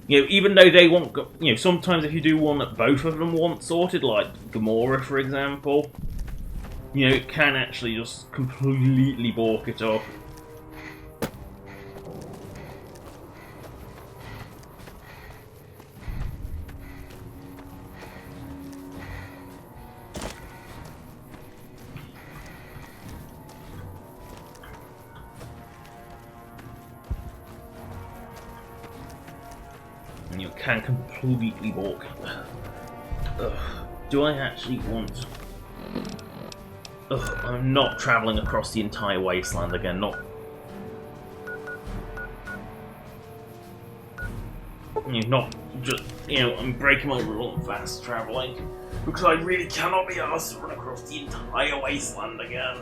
You know, even though they want, you know, sometimes if you do one that both of them want sorted, like Gomorrah, for example, you know, it can actually just completely balk it up. And you can completely balk it. Do I actually want... I'm not travelling across the entire wasteland again, not... You know, not just, you know, I'm breaking my rule of fast travelling, because I really cannot be asked to run across the entire wasteland again.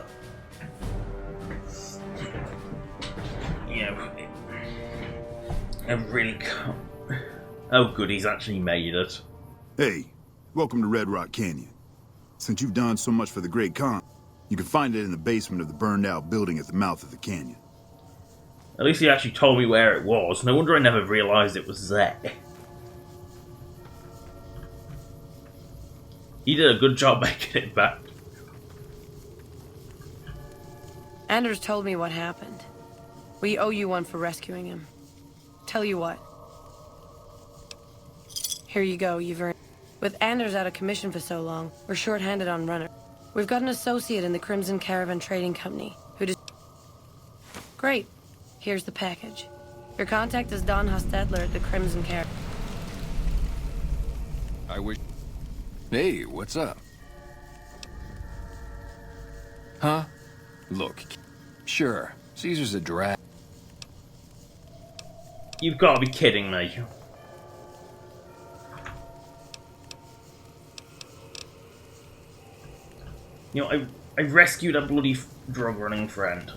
You know, I really can't... Oh good, he's actually made it. Hey, welcome to Red Rock Canyon. Since you've done so much for the Great Khan, you can find it in the basement of the burned-out building at the mouth of the canyon. At least he actually told me where it was. No wonder I never realised it was there. He did a good job making it back. Anders told me what happened. We owe you one for rescuing him. Tell you what. Here you go, you've earned... With Anders out of commission for so long, we're short-handed on runners. We've got an associate in the Crimson Caravan Trading Company, who just... Great. Here's the package. Your contact is Don Hostetler at the Crimson Caravan. I wish... Hey, what's up? Huh? Look, sure, Caesar's a drag. You've got to be kidding me. You know, I rescued a bloody drug-running friend.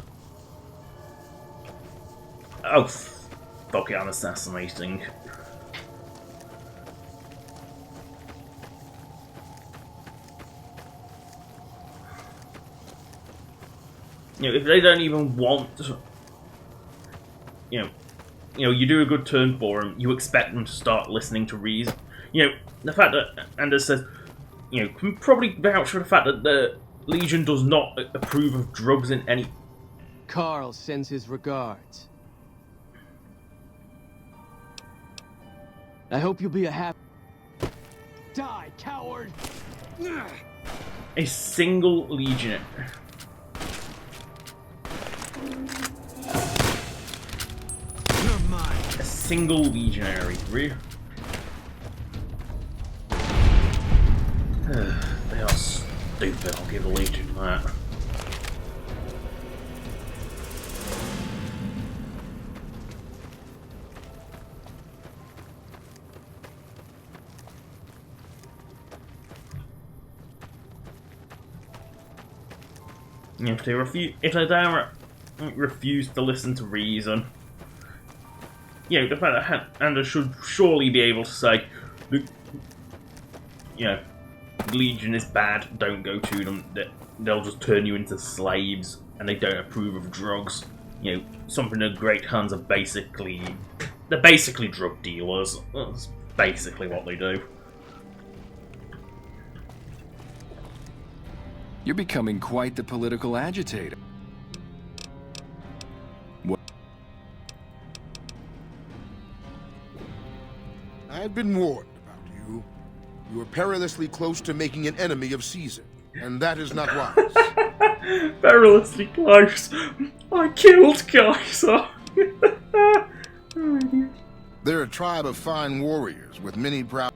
Oh, fuck it, I'm assassinating. You know, if they don't even want... You know, you do a good turn for them, you expect them to start listening to reason. You know, the fact that Anders says... You know, can probably vouch for the fact that the Legion does not approve of drugs in any... Carl sends his regards. I hope you'll be a happy... Die, coward! A single Legionary... A single legionary, really? They are stupid, I'll give the Legion that. If they refuse to listen to reason, you know, the fact that Anders should surely be able to say, you know, Legion is bad, don't go to them, they'll just turn you into slaves, and they don't approve of drugs. You know, something the Great Huns are basically drug dealers. That's basically what they do. You're becoming quite the political agitator. What? I had been warned about you. You were perilously close to making an enemy of Caesar, and that is not wise. Perilously close. I killed Kaiser. They're a tribe of fine warriors with many proud.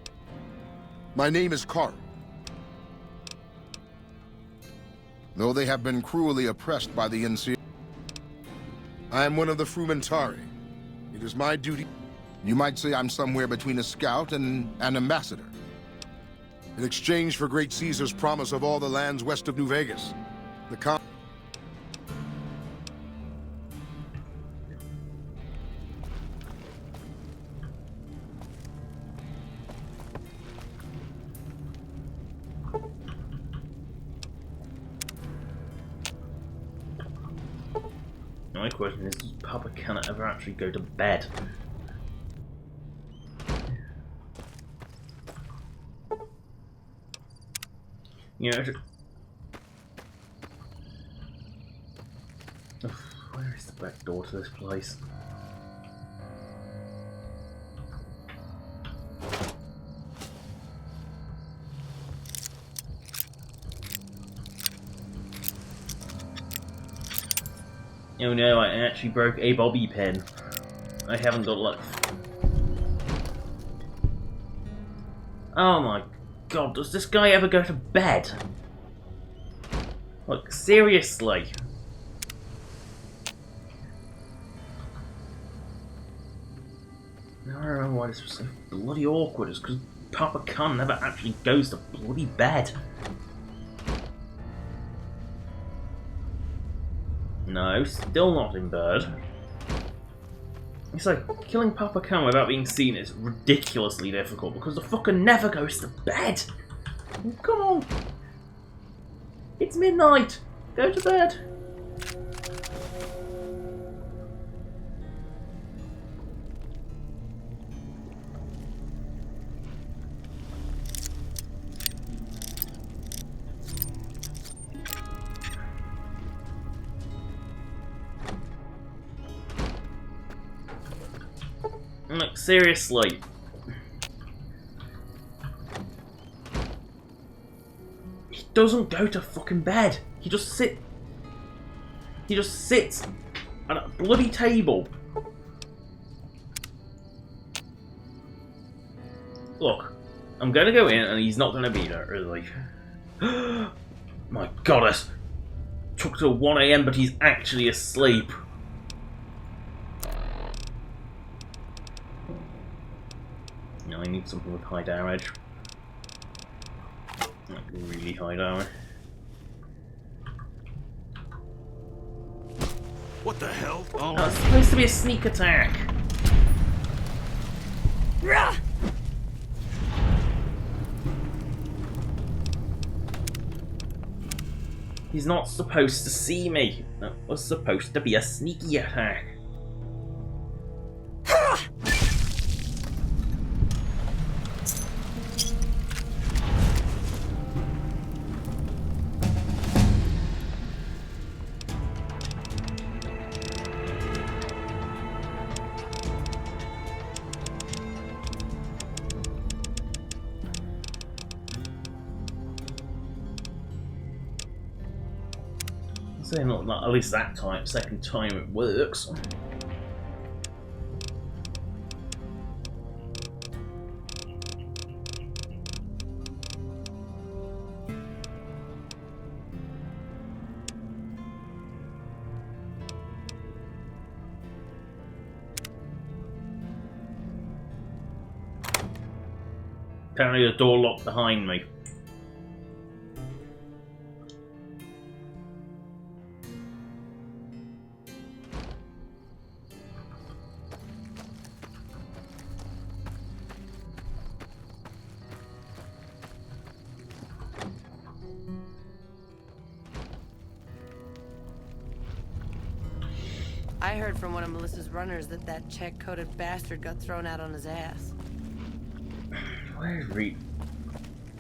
My name is Karl. Though they have been cruelly oppressed by the NC, I am one of the Frumentari. It is my duty. You might say I'm somewhere between a scout and an ambassador. In exchange for Great Caesar's promise of all the lands west of New Vegas, the My question is, does Papa Canna ever actually go to bed? You know, where is the back door to this place? Oh no, I actually broke a bobby pin. I haven't got luck. Oh my god, does this guy ever go to bed? Like, seriously? Now I remember why this was so bloody awkward, is because Papa Khan never actually goes to bloody bed. No, still not in bed. It's like, killing Papa Khan without being seen is ridiculously difficult because the fucker never goes to bed! Come on! It's midnight! Go to bed! Like, seriously. He doesn't go to fucking bed. He just sits at a bloody table. Look, I'm gonna go in and he's not gonna be there, really. My goddess. Took till 1 AM but he's actually asleep. I need something with high damage. Like really high damage. What the hell? Oh, it's supposed to be a sneak attack. He's not supposed to see me. That was supposed to be a sneaky attack. saying not at least that time, second time it works. Apparently the door locked behind me. I heard from one of Melissa's runners that check-coded bastard got thrown out on his ass. Where's Reed?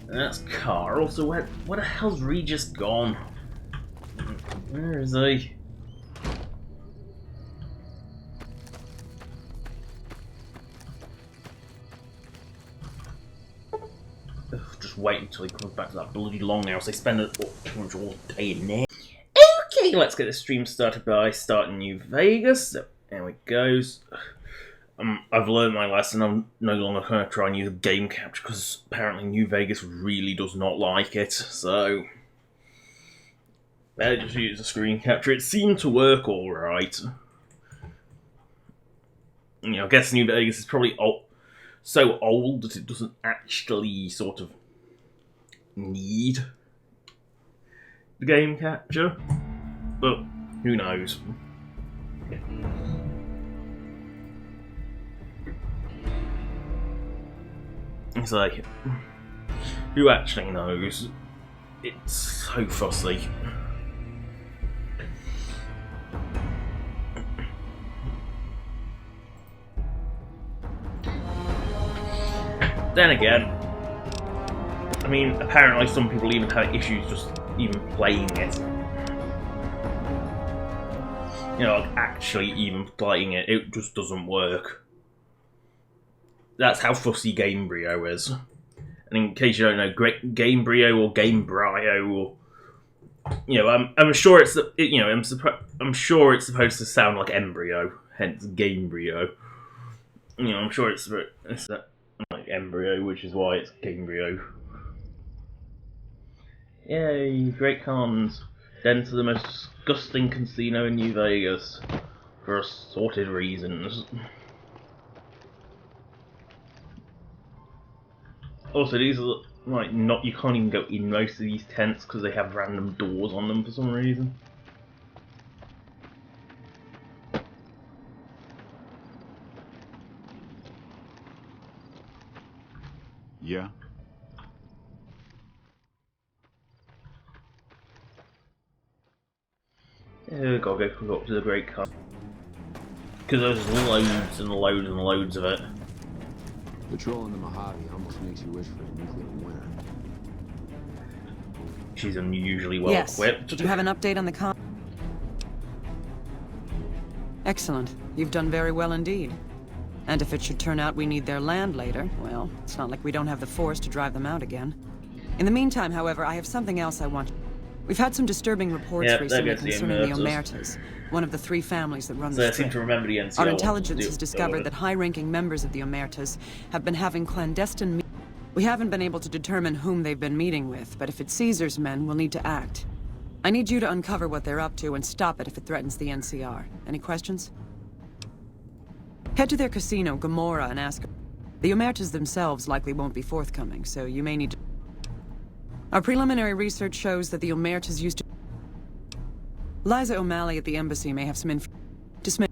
That's Carl, so where the hell's Regis gone? Where is he? Ugh, just wait until he comes back to that bloody longhouse. They spend pretty much all day in there. Okay, let's get the stream started by starting New Vegas. So, there it goes. I've learned my lesson. I'm no longer going to try and use game capture because apparently New Vegas really does not like it. So, better just use the screen capture. It seemed to work all right. You know, I guess New Vegas is probably so old that it doesn't actually sort of need the game capture. But who knows? It's like, who actually knows? It's so fussy. Then again, I mean, apparently some people even have issues just even playing it. You know, like actually even playing it, it just doesn't work. That's how fussy Gamebryo is. And in case you don't know, Gamebryo or Gamebryo, or you know, I'm sure it's I'm sure it's supposed to sound like embryo, hence Gamebryo. You know, I'm sure it's like embryo, which is why it's Gamebryo. Yay, great cons. Then to the most disgusting casino in New Vegas for assorted reasons. Also, these are like you can't even go in most of these tents because they have random doors on them for some reason. Yeah. Gotta go up to the Great Car. Because there's loads and loads and loads of it. Patrolling the Mojave almost makes you wish for a nuclear winter. She's unusually well equipped. Do you have an update on the con? Excellent. You've done very well indeed. And if it should turn out we need their land later, well, it's not like we don't have the force to drive them out again. In the meantime, however, I have something else I want. We've had some disturbing reports recently concerning the Omertas, one of the 3 families that run the strip. I seem to remember the NCR. Our intelligence has discovered that high-ranking members of the Omertas have been having clandestine meetings. We haven't been able to determine whom they've been meeting with, but if it's Caesar's men, we'll need to act. I need you to uncover what they're up to and stop it if it threatens the NCR. Any questions? Head to their casino, Gomorrah, and ask. The Omertas themselves likely won't be forthcoming, so you may need to. Our preliminary research shows that the Omertas used to. Liza O'Malley at the embassy may have some dismiss.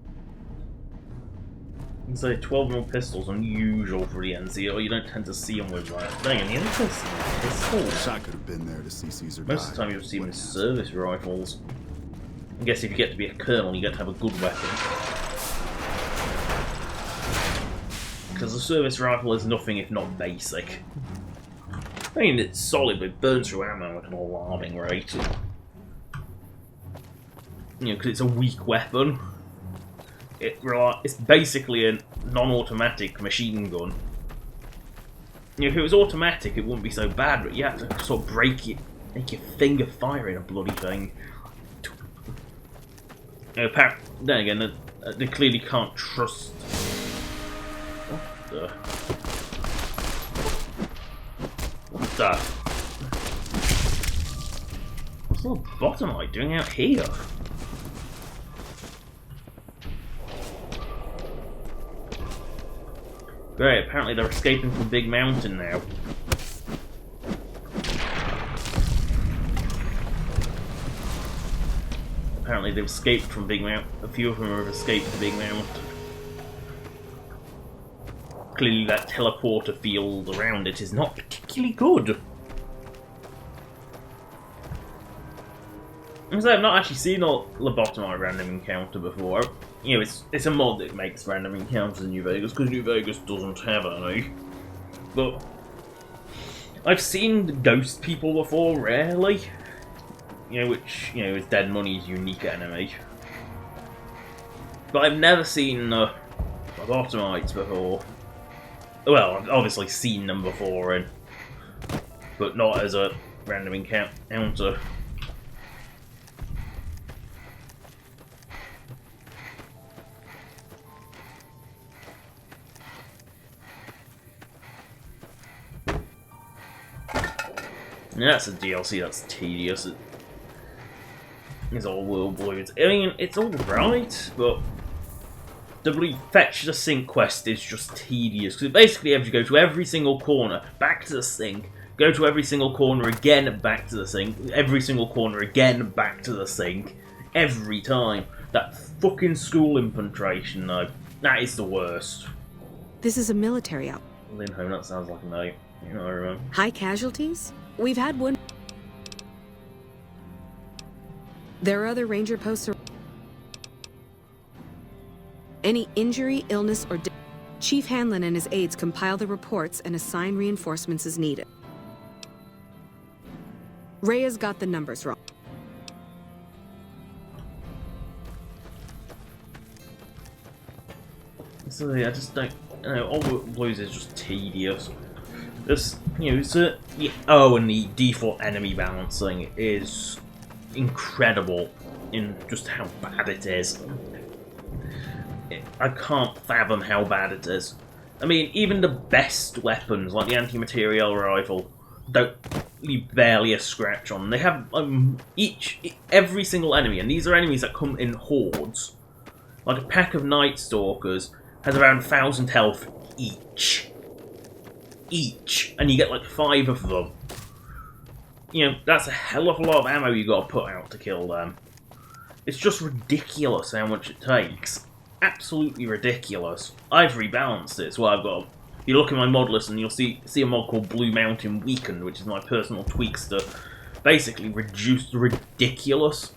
So 12mm pistols, unusual for the NCR. You don't tend to see them with that. Dang, and the NCR pistols. I could have been there to see Caesar Most of the time you'll see them with service rifles. I guess if you get to be a colonel, you get to have a good weapon. Because the service rifle is nothing if not basic. I mean, it's solid, but it burns through ammo at an alarming rate. You know, because it's a weak weapon. It's basically a non-automatic machine gun. You know, if it was automatic, it wouldn't be so bad, but you have to sort of make your finger fire in a bloody thing. Then again, they clearly can't trust. What the? What the? What's the lobotomite doing out here? Great, apparently they're escaping from Big Mountain now. Apparently they've escaped from Big Mountain. A few of them have escaped the Big Mountain. Clearly that teleporter field around it is not particularly good. So I've not actually seen a lobotomite random encounter before. You know, it's a mod that makes random encounters in New Vegas, because New Vegas doesn't have any. But I've seen ghost people before, rarely. You know, which, you know, is Dead Money's unique enemy. But I've never seen lobotomites before. Well, I've obviously seen them before, but not as a random encounter. Yeah, that's a DLC that's tedious. It's all world balloons. I mean, it's alright, but the fetch the sink quest is just tedious. Because basically you have to go to every single corner, back to the sink, go to every single corner again, back to the sink, every single corner again, back to the sink, every time. That fucking school infiltration, though. That is the worst. This is a military out. Lindholm, that sounds like a no. You know, I remember. High casualties? We've had one. There are other ranger posts. Any injury, illness, or death. Chief Hanlon and his aides compile the reports and assign reinforcements as needed. Rhea's got the numbers wrong. So yeah, I just don't. You know, all blues is just tedious. This, you know, oh, and the default enemy balancing is incredible in just how bad it is. I can't fathom how bad it is. I mean, even the best weapons, like the anti-material rifle, don't leave barely a scratch on them. They have every single enemy, and these are enemies that come in hordes. Like a pack of Night Stalkers has around 1,000 health each. And you get like 5 of them. You know, that's a hell of a lot of ammo you gotta put out to kill them. It's just ridiculous how much it takes. Absolutely ridiculous. I've rebalanced it, so I've got. You look in my mod list and you'll see a mod called Blue Mountain Weakened, which is my personal tweaks to basically reduce the ridiculous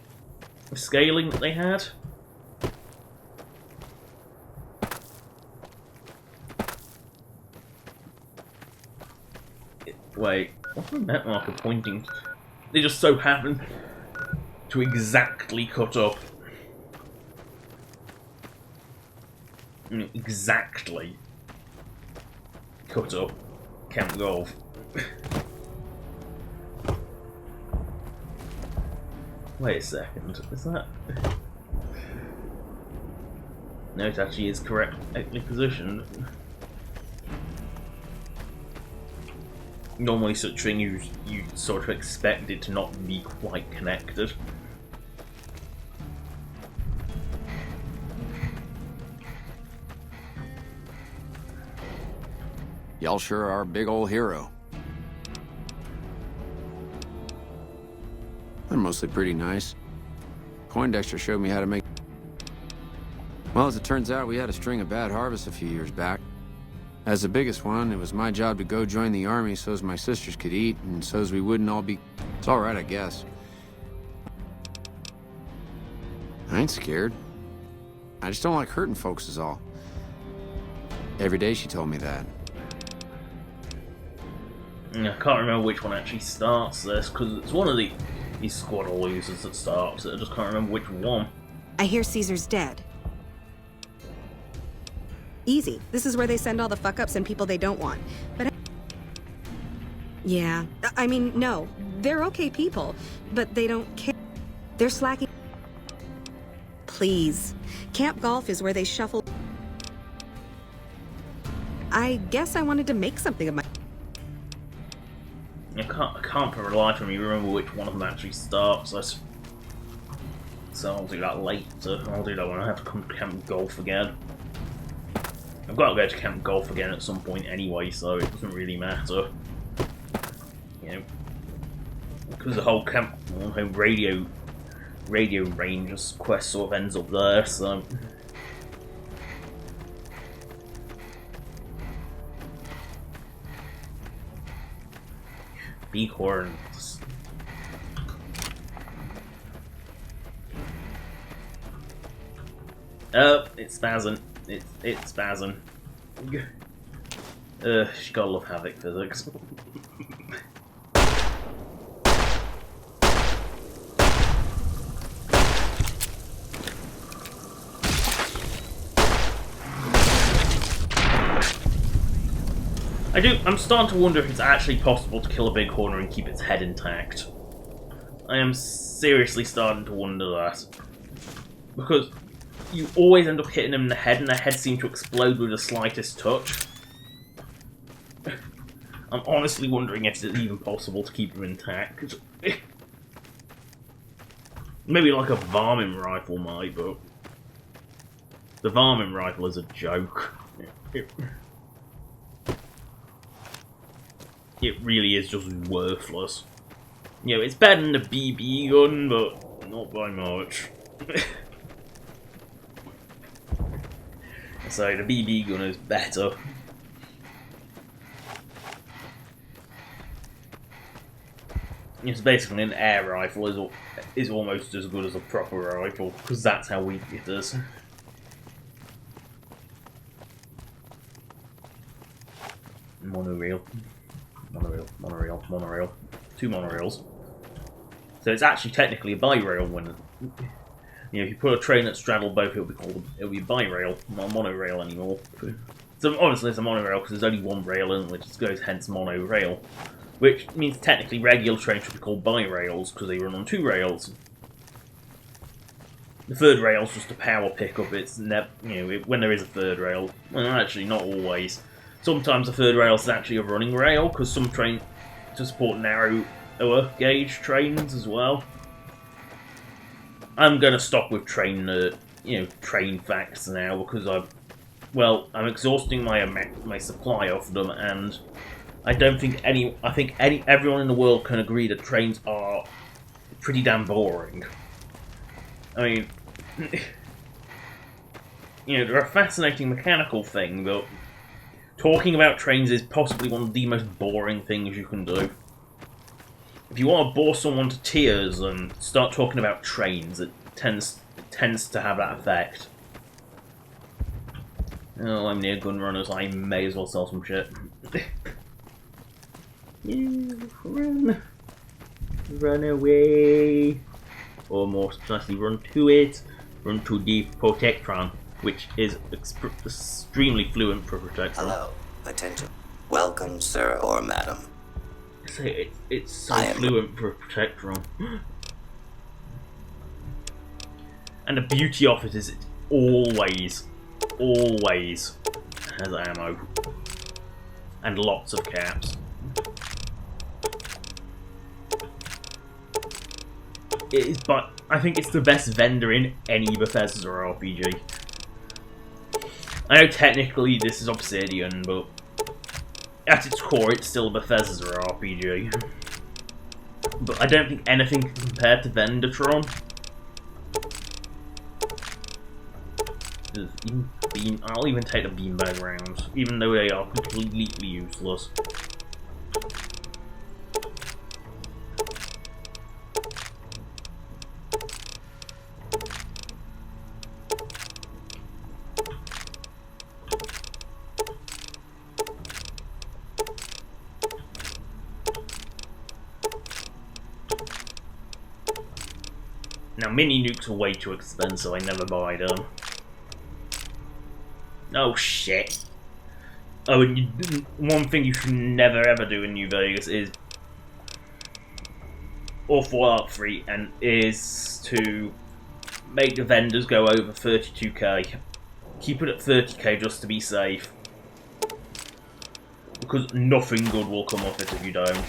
scaling that they had. Wait, what's the map marker pointing to? They just so happen to exactly cut up. Exactly cut up Camp Golf. Wait a second, is that? No, it actually is correctly positioned. Normally such thing you sort of expect it to not be quite connected. Y'all sure are a big old hero. They're mostly pretty nice. Poindexter showed me how to make... Well, as it turns out, we had a string of bad harvests a few years back. As the biggest one, it was my job to go join the army so as my sisters could eat, and so as we wouldn't all be... It's all right, I guess. I ain't scared. I just don't like hurting folks is all. Every day she told me that. I can't remember which one actually starts this, because it's one of these squad of losers that starts it. I just can't remember which one. I hear Caesar's dead. Easy. This is where they send all the fuck-ups and people they don't want. But yeah, I mean, no. They're okay people, but they don't care. They're slacking. please. Camp Golf is where they shuffle. I guess I wanted to make something of my... I can't for the life of me remember which one of them actually starts. So I'll do that later. I'll do that when I have to come to Camp Golf again. I've got to go to Camp Golf again at some point anyway, so it doesn't really matter. You know, because the whole radio Rangers quest sort of ends up there, so... Bighorns. Oh, it's spazzing. It's spazzing. She gotta love Havoc physics. I'm starting to wonder if it's actually possible to kill a bighorn and keep its head intact. I am seriously starting to wonder that. Because you always end up hitting them in the head, and their head seems to explode with the slightest touch. I'm honestly wondering if it's even possible to keep them intact. Maybe like a varmint rifle might, but... the varmint rifle is a joke. It really is just worthless. You know, it's better than the BB gun, but not by much. So the BB gun is better. It's basically an air rifle is almost as good as a proper rifle, because that's how weak it is. Monorail. Monorail. 2 monorails. So it's actually technically a bi-rail when, you know, if you put a train that straddled both, it'll be bi-rail, not a monorail anymore. So obviously it's a monorail because there's only one rail in which goes hence monorail, which means technically regular trains should be called bi-rails because they run on 2 rails. The third rail's just a power pickup. It's when there is a third rail. Well, actually, not always. Sometimes the third rail is actually a running rail, because some trains to support narrower gauge trains as well. I'm going to stop with train facts now because I'm exhausting my supply of them, and I think everyone in the world can agree that trains are pretty damn boring. I mean, you know, they're a fascinating mechanical thing, but talking about trains is possibly one of the most boring things you can do. If you want to bore someone to tears and start talking about trains, it tends to have that effect. Oh, I'm near gun runners, I may as well sell some shit. Run. Run away. Or more precisely, run to it. Run to the Protectron, which is extremely fluent for Protectron. Hello, attention. Welcome, sir or madam. It's so fluent for Protectron. And the beauty of it is it always has ammo. And lots of caps. But I think it's the best vendor in any Bethesda RPG. I know technically this is Obsidian, but at its core it's still a Bethesda RPG. But I don't think anything can compare to Vendatron. I'll even take the beanbag rounds, even though they are completely useless. Now, mini nukes are way too expensive, I never buy them. Oh shit. Oh, and one thing you should never ever do in New Vegas is, or Fallout 3, and is to make the vendors go over 32k. Keep it at 30k just to be safe. Because nothing good will come of it if you don't.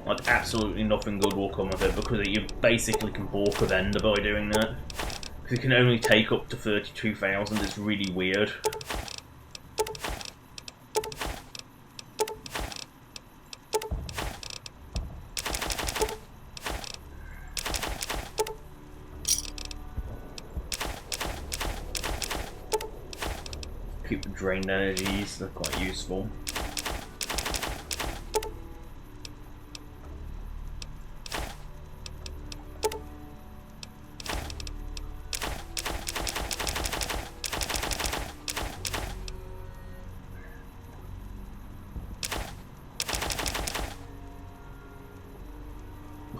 Like, absolutely nothing good will come of it, because you basically can balk a vendor by doing that. Because it can only take up to 32,000, it's really weird. Keep the drained energies, they're quite useful.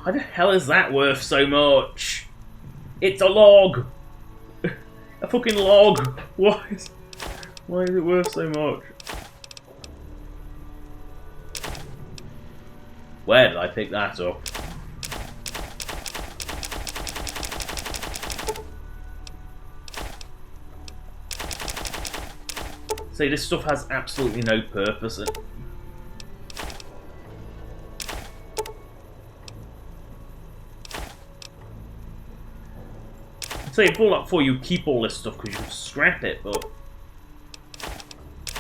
Why the hell is that worth so much? It's a log! A fucking log! Why is it worth so much? Where did I pick that up? See, this stuff has absolutely no purpose. So in Fallout 4 you keep all this stuff because you can scrap it, but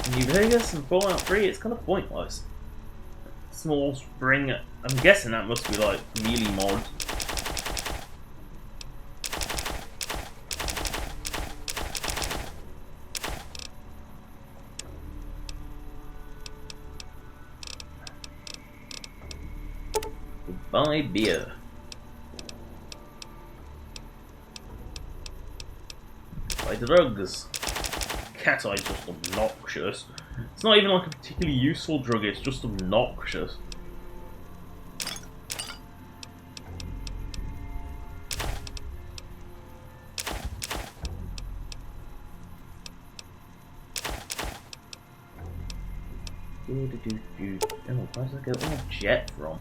in New Vegas and Fallout 3 it's kind of pointless. Small spring, I'm guessing that must be like melee mod. Goodbye beer. Drugs. Cat eye's just obnoxious. It's not even like a particularly useful drug, it's just obnoxious. Oh, where's that get all jet from?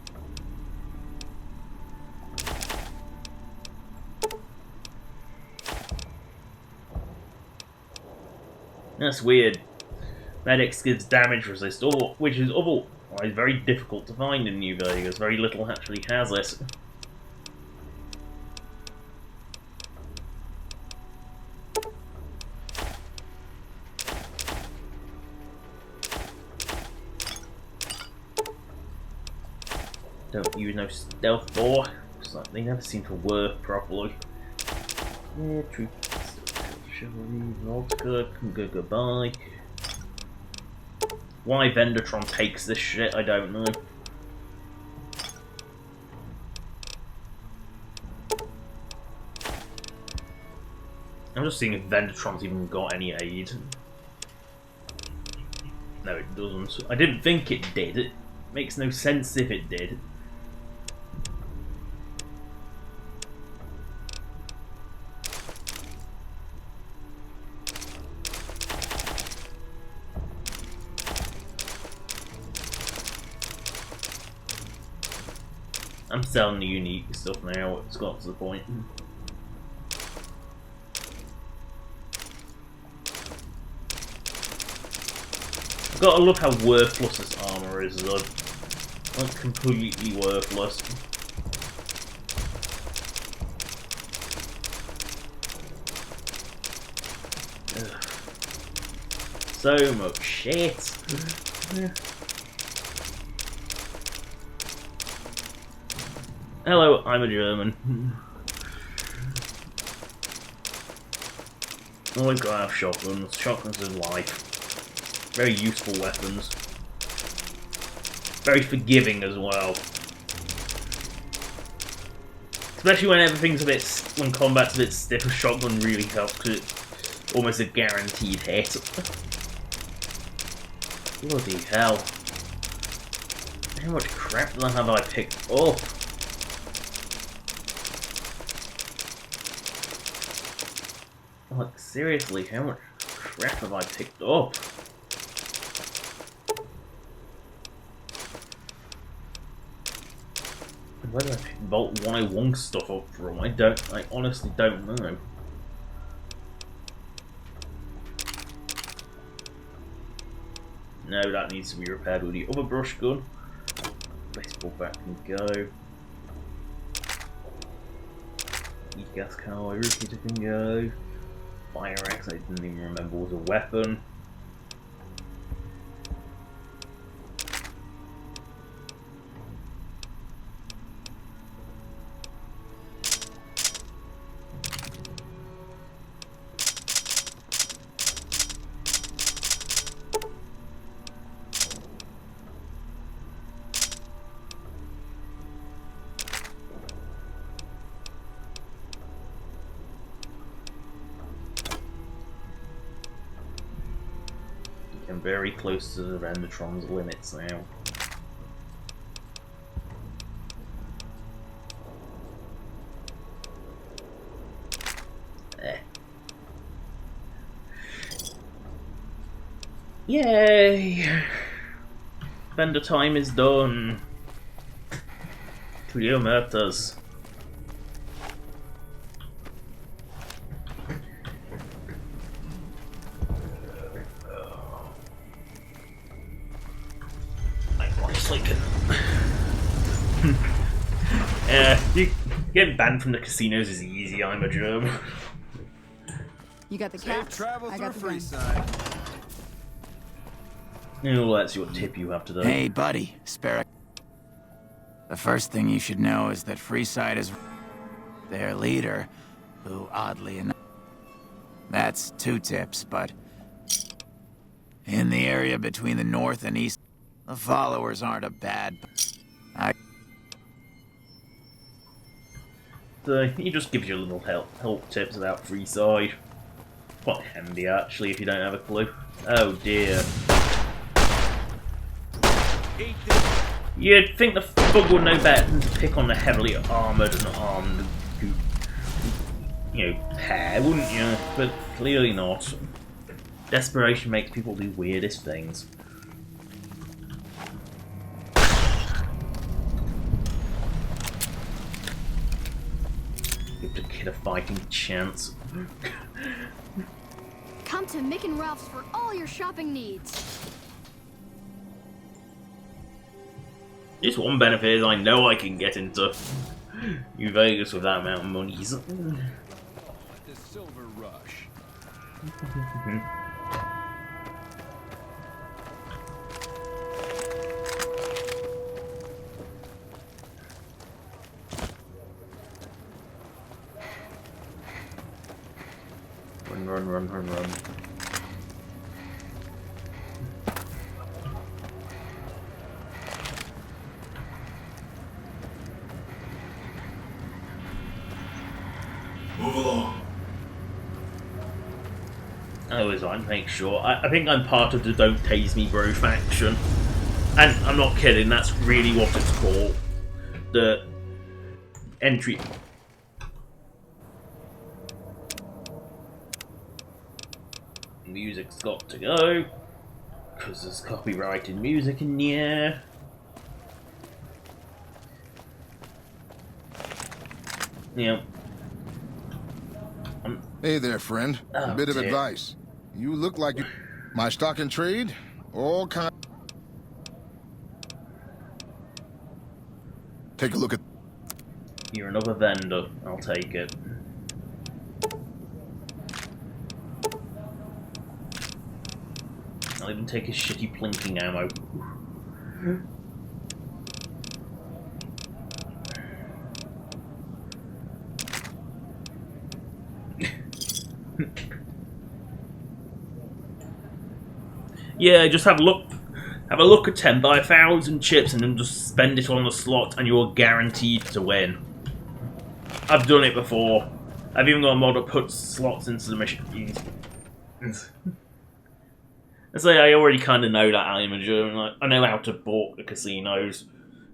That's weird. Medics gives damage resist, which is otherwise very difficult to find in New Vegas. Very little actually has it. Don't use no stealth bore. They never seem to work properly. Yeah, true. Chivalry, vodka, can go goodbye. Why Vendertron takes this shit, I don't know. I'm just seeing if Vendertron's even got any aid. No, it doesn't. I didn't think it did. It makes no sense if it did. I'm selling the unique stuff now, it's got to the point. I've got to look how worthless this armor is, though. Like, completely worthless. Ugh. So much shit. Hello, I'm a German. Always gotta have shotguns. Shotguns is life. Very useful weapons. Very forgiving as well. Especially when everything's a bit, when combat's a bit stiff, a shotgun really helps because it's almost a guaranteed hit. Bloody hell. How much crap have I picked up? Like, seriously, how much crap have I picked up? Where did I pick Vault 101 stuff up from? I honestly don't know. No, that needs to be repaired with the other brush gun. Baseball bat can go. Gas car, repeater can go. Fire axe, I didn't even remember was a weapon. I'm very close to the Rendertron's limits now. Yay! Vendor time is done. Trio Murtas. Getting banned from the casinos is easy, I'm a germ. You got the caps, travel I got the through gun. Freeside. Oh, that's your tip you have today. Hey, buddy, Sparrow. The first thing you should know is that Freeside is their leader, who, oddly enough, that's 2 tips, but in the area between the north and east, the followers aren't a bad. So he just gives you a little help tips about Freeside. Quite handy actually if you don't have a clue. Oh dear. You'd think the bug would know better than to pick on the heavily armoured and armed, pair, wouldn't you? But clearly not. Desperation makes people do weirdest things. Give the kid a fighting chance. Come to Mick and Ralph's for all your shopping needs. Just one benefit is I know I can get into New Vegas with that amount of monies. The Silver Rush. Run. Move along. I always like to make sure. I think I'm part of the Don't Tase Me Bro faction. And I'm not kidding, that's really what it's called. The entry. Music's got to go. Because there's copyrighted music in the air. Yeah. Hey there, friend. Oh, a bit of dear. advice. You look like you... My stock and trade? All kind... Take a look at... You're another vendor. I'll take it. I'll even take his shitty plinking ammo. Yeah, just have a look at 10, buy 1,000 chips and then just spend it on the slot and you're guaranteed to win. I've done it before. I've even got a mod that puts slots into the machine. I say I already kind of know that amateur, and I know how to balk the casinos.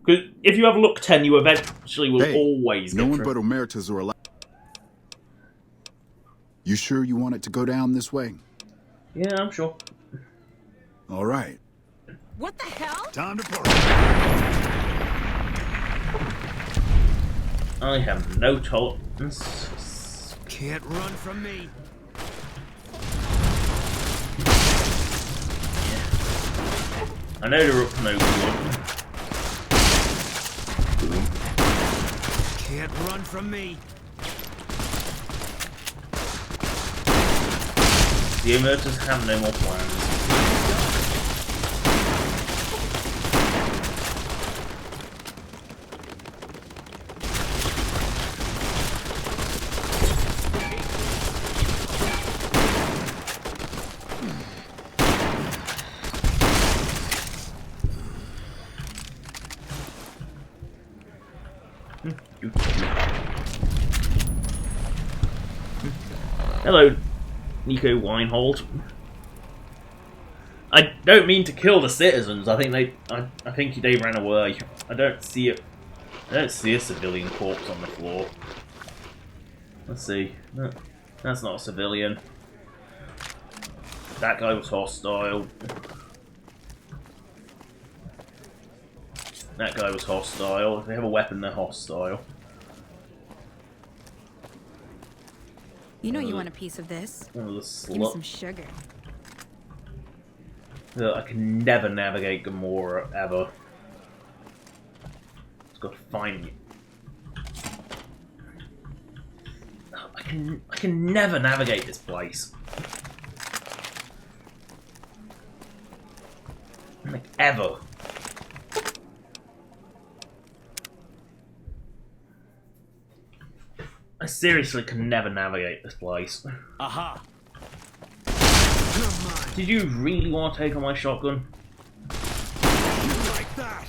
Because if you have luck 10, you eventually will always get no one through. but Omertas are allowed. You sure you want it to go down this way? Yeah, I'm sure. All right. What the hell? Time to party. I have no tolerance. Can't run from me. I know they're up to no good. Can't run from me. The Omertas have no more plans. Hello, Nico Weinhold. I don't mean to kill the citizens. I think they ran away. I don't see it. I don't see a civilian corpse on the floor. Let's see. No, that's not a civilian. That guy was hostile. That guy was hostile. If they have a weapon, they're hostile. You know you want a piece of this. One of the Give me some sugar. I can never navigate Gomorrah ever. It's got to find me. I can never navigate this place. Like ever. I seriously can never navigate this place. Aha! Did you really want to take on my shotgun? You like that?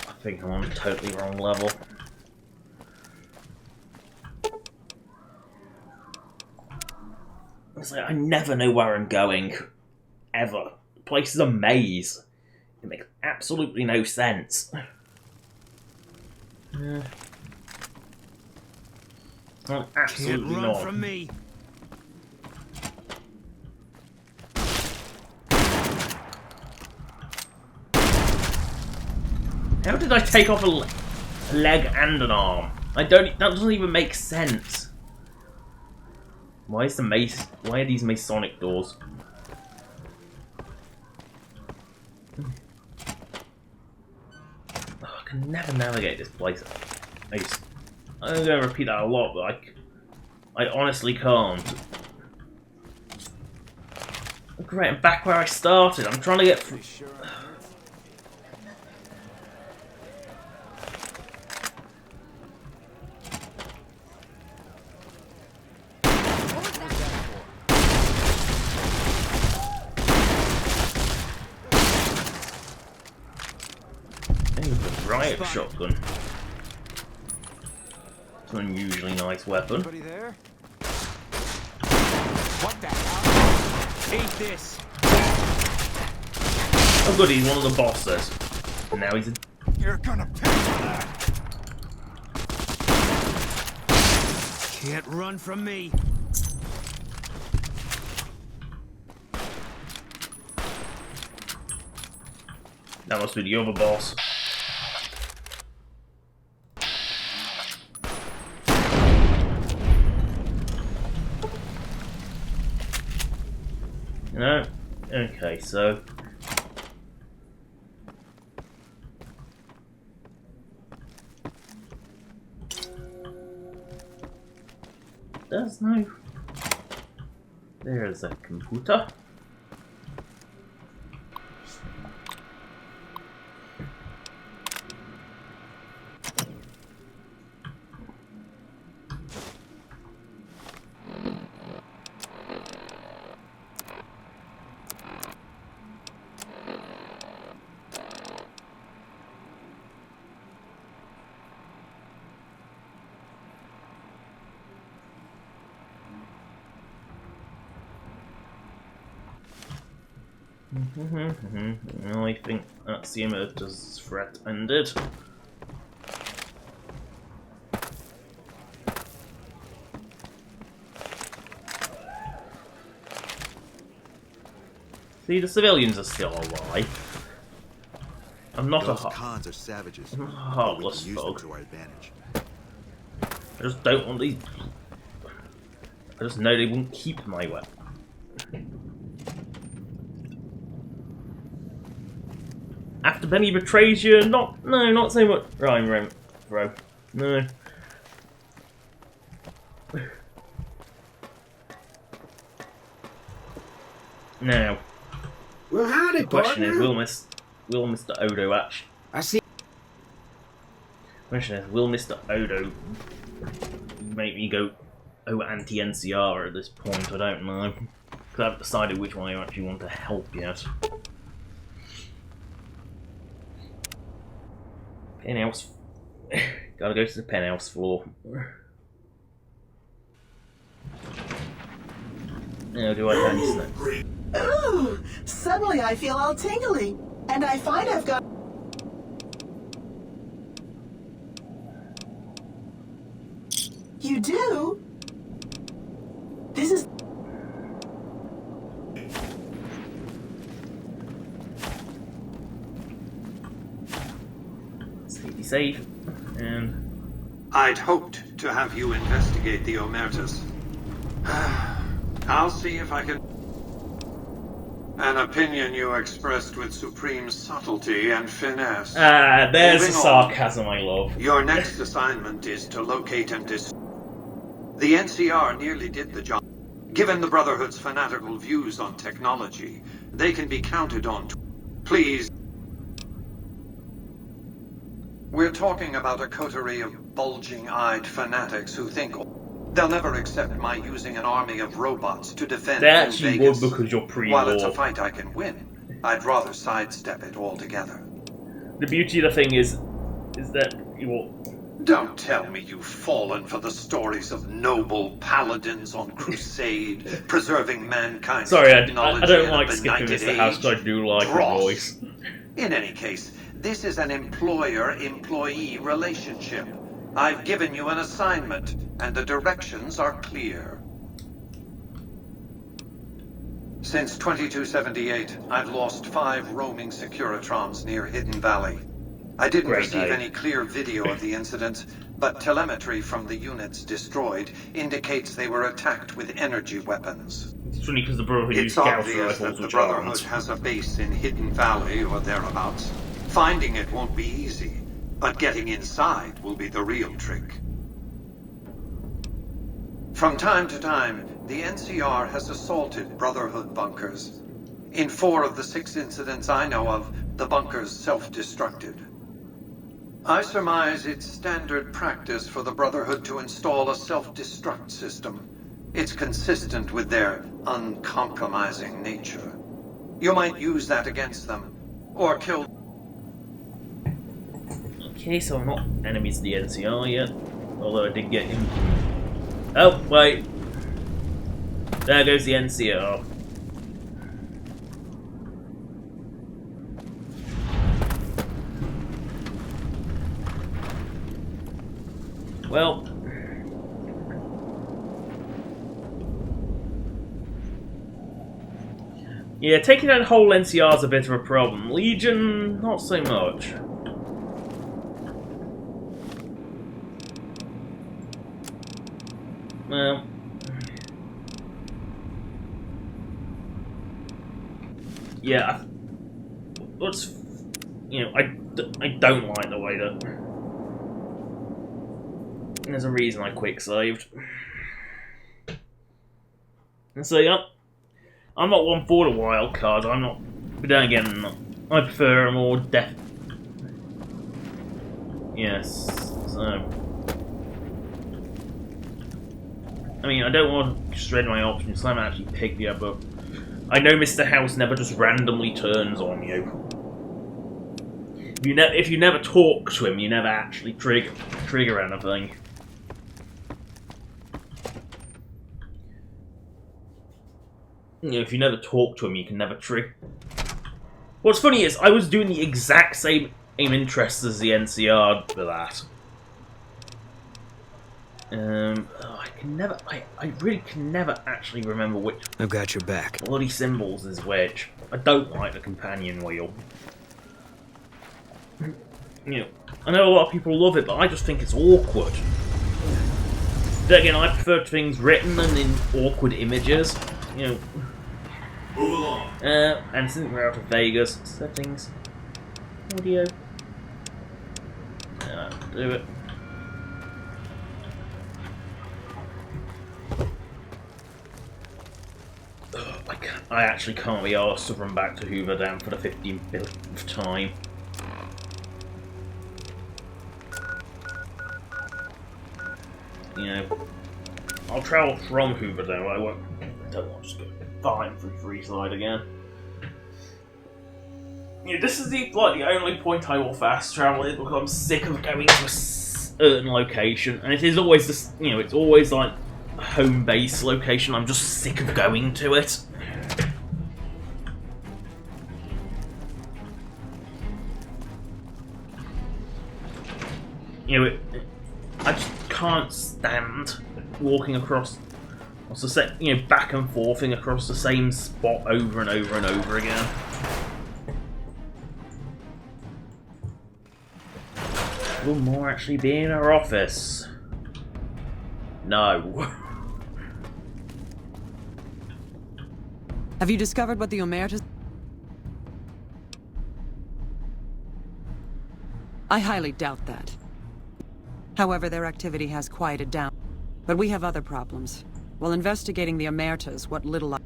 I think I'm on a totally wrong level. It's like I never know where I'm going. Ever. The place is a maze. It makes absolutely no sense. Absolutely Can't run not. from me. How did I take off a leg and an arm? That doesn't even make sense. Why are these Masonic doors? I can never navigate this place. I'm going to repeat that a lot, but I honestly can't. Great, I'm back where I started. I'm trying to get through. Riot shotgun. It's an unusually nice weapon. Anybody there? What the hell? Eat this. Oh good, he's one of the bosses. And now he's a... You're gonna pay for that. Can't run from me. That must be the other boss. No? Okay, so... There's no... There's a computer. I think that's the Emerta's threat ended. See, the civilians are still alive. I'm not Those a cons are savages. I'm not a heartless We can use them thug. to our advantage. I just don't want these. I just know they won't keep my weapon. After Benny betrays you, not so much. Right, bro. No. Now, Well, howdy, the question is, partner. will Mr. Odo actually? I see. Question is, will Mr. Odo make me go anti-NCR at this point? I don't know. Because I haven't decided which one I actually want to help yet. Penthouse. Gotta go to the penthouse floor. Now, do I have any snacks? Ooh, suddenly I feel all tingly, and I find I've got... You do? This is... Stay safe, and... I'd hoped to have you investigate the Omertas. I'll see if I can... An opinion you expressed with supreme subtlety and finesse. Ah, there's the Moving sarcasm I love. Your next assignment is to locate and The NCR nearly did the job. Given the Brotherhood's fanatical views on technology, they can be counted on to... Please. We're talking about a coterie of bulging-eyed fanatics who think they'll never accept my using an army of robots to defend They New actually Vegas. would because you're pre-war. While it's a fight I can win, I'd rather sidestep it altogether. The beauty of the thing is that you're... Don't tell me you've fallen for the stories of noble paladins on crusade, preserving mankind's Sorry, I technology don't in like a skipping benighted Mr. House, age. but I do like her Dross. voice. In any case, this is an employer-employee relationship. I've given you an assignment, and the directions are clear. Since 2278, I've lost 5 roaming Securitrons near Hidden Valley. I didn't receive any clear video of the incident, but telemetry from the units destroyed indicates they were attacked with energy weapons. It's funny because the Brotherhood It's used Gauss obvious that rifles, the which Brotherhood aren't. has a base in Hidden Valley or thereabouts. Finding it won't be easy, but getting inside will be the real trick. From time to time, the NCR has assaulted Brotherhood bunkers. In 4 of the 6 incidents I know of, the bunkers self-destructed. I surmise it's standard practice for the Brotherhood to install a self-destruct system. It's consistent with their uncompromising nature. You might use that against them, or kill... Okay, so I'm not enemies to the NCR yet, although I did get him. Oh, wait. There goes the NCR. Well, yeah, taking out whole NCR is a bit of a problem. Legion, not so much. Well, yeah, let's, you know, I don't like the way that, there's a reason I quick saved. And so, yeah, I'm not one for the wild card, I'm not, but then again, I prefer a more yes, so... I mean, I don't want to shred my options, so I haven't actually picked yet, but I know Mr. House never just randomly turns on you. If you never talk to him, you never actually trigger anything. You know, if you never talk to him, you can never trigger. What's funny is I was doing the exact same interests as the NCR for that. I really can never actually remember which. I've got your back. Bloody symbols is which. I don't like the companion wheel. You know, I know a lot of people love it, but I just think it's awkward. Then again, I prefer things written than in awkward images. You know. And since we're out of Vegas, settings, audio. Do it. I actually can't be arsed to run back to Hoover Dam for the 15th time. You know, I'll travel from Hoover Dam. I don't want to just go fine from Freeside again. You know, this is the only point I will fast travel is because I'm sick of going to a certain location, and it is always this. You know, it's always like a home base location. I'm just sick of going to it. You know, I just can't stand walking across, back and forthing across the same spot over and over and over again. Will more actually be in our office? No. Have you discovered what the Omertas... I highly doubt that. However, their activity has quieted down. But we have other problems. While investigating the Omertas, what little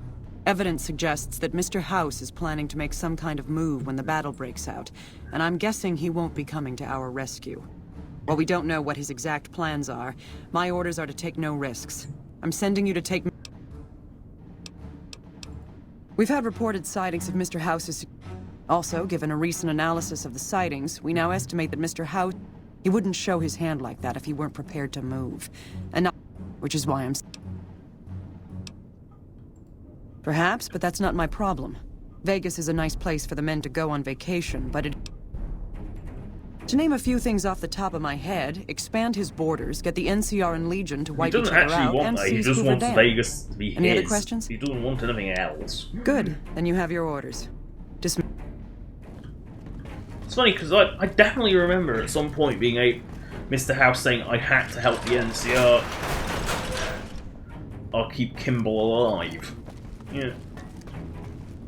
evidence suggests that Mr. House is planning to make some kind of move when the battle breaks out, and I'm guessing he won't be coming to our rescue. While we don't know what his exact plans are, my orders are to take no risks. I'm sending you to take... We've had reported sightings of Mr. House's... Also, given a recent analysis of the sightings, we now estimate that Mr. House... He wouldn't show his hand like that if he weren't prepared to move. And not... Which is why I'm... Perhaps, but that's not my problem. Vegas is a nice place for the men to go on vacation, but it... To name a few things off the top of my head, expand his borders, get the NCR and Legion to wipe each other out, and seize Hoover Dam. He just wants Vegas to be his. Any other questions? He doesn't want anything else. Good. Then you have your orders. It's funny because I definitely remember at some point being Mr. House saying I had to help the NCR. I'll keep Kimball alive. Yeah.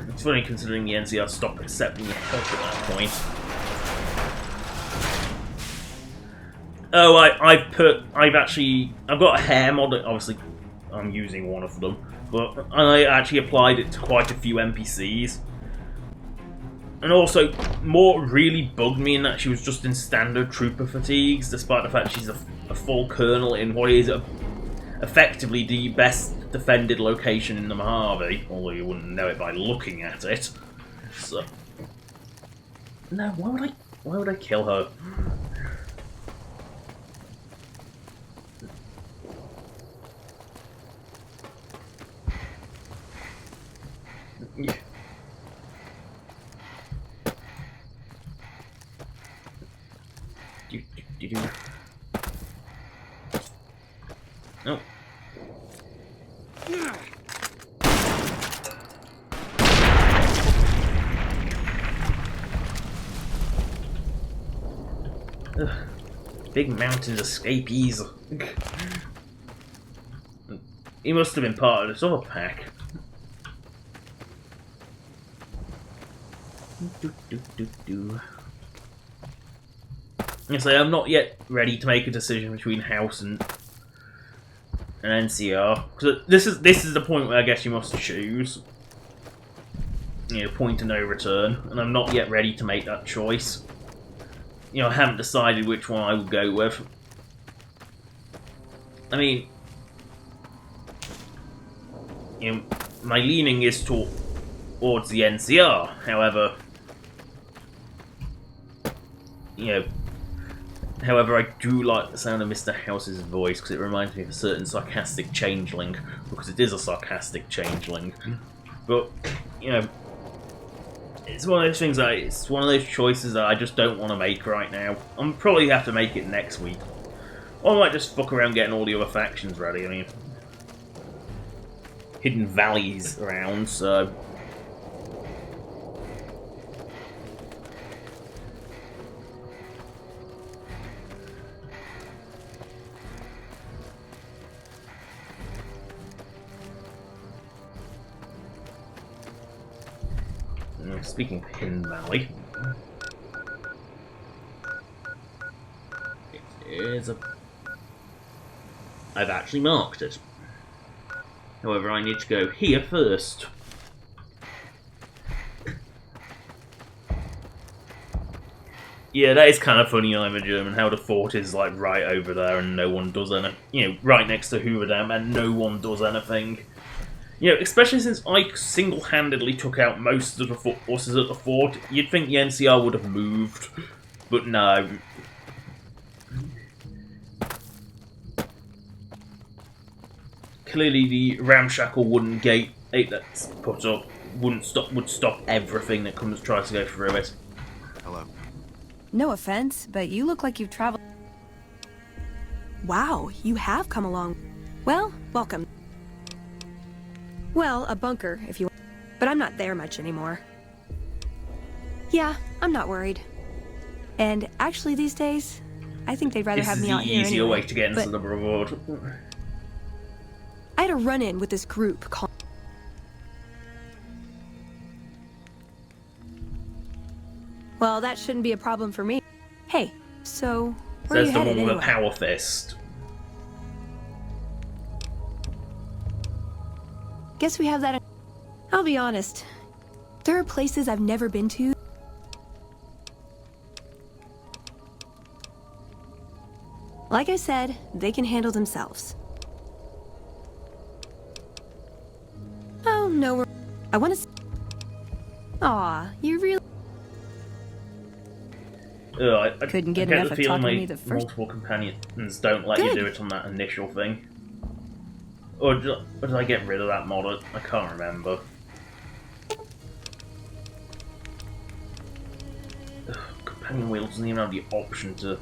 It's funny considering the NCR stopped accepting the help at that point. Oh, I've got a hair mod. Obviously, I'm using one of them, but I actually applied it to quite a few NPCs. And also, Mort really bugged me in that she was just in standard trooper fatigues, despite the fact she's a full colonel in what is effectively the best defended location in the Mojave, although you wouldn't know it by looking at it. So, no, why would I kill her? Yeah. No. Ugh. Big mountain escapees. He must have been part of this other pack. I say I'm not yet ready to make a decision between House and NCR, because this is the point where I guess you must choose. You know, point of no return, and I'm not yet ready to make that choice. You know, I haven't decided which one I would go with. I mean, you know, my leaning is towards the NCR. However, However, I do like the sound of Mr. House's voice because it reminds me of a certain sarcastic changeling, because it is a sarcastic changeling. But, you know, It's one of those things it's one of those choices that I just don't want to make right now. I'm probably have to make it next week. Or I might just fuck around getting all the other factions ready. I mean, Hidden Valley's around, so... Speaking of Hidden Valley, it is a... I've actually marked it. However, I need to go here first. Yeah, that is kind of funny, I'm a German, how the fort is like right over there and no one does anything. You know, right next to Hoover Dam and no one does anything. You know, especially since I single-handedly took out most of the forces at the fort, you'd think the NCR would have moved, but no. Clearly the ramshackle wooden gate that's put up would stop everything that tries to go through it. Hello. No offense, but you look like you've traveled... Wow, you have come along. Well, welcome. Well, a bunker, if you want. But I'm not there much anymore. Yeah, I'm not worried. And actually these days, I think they'd rather have me out here anyway. This is the easier way to get into the Brotherhood. I had a run-in with this group called... Well, that shouldn't be a problem for me. Hey, so where are you headed anyway? Says the one with a power fist. Guess we have that. I'll be honest. There are places I've never been to. Like I said, they can handle themselves. Oh, no. I want to... Aw, you really... I couldn't get enough of talking to me the first... multiple companions don't let you do it on that initial thing. Or did I get rid of that mod? I can't remember. Companion Wheel doesn't even have the option to...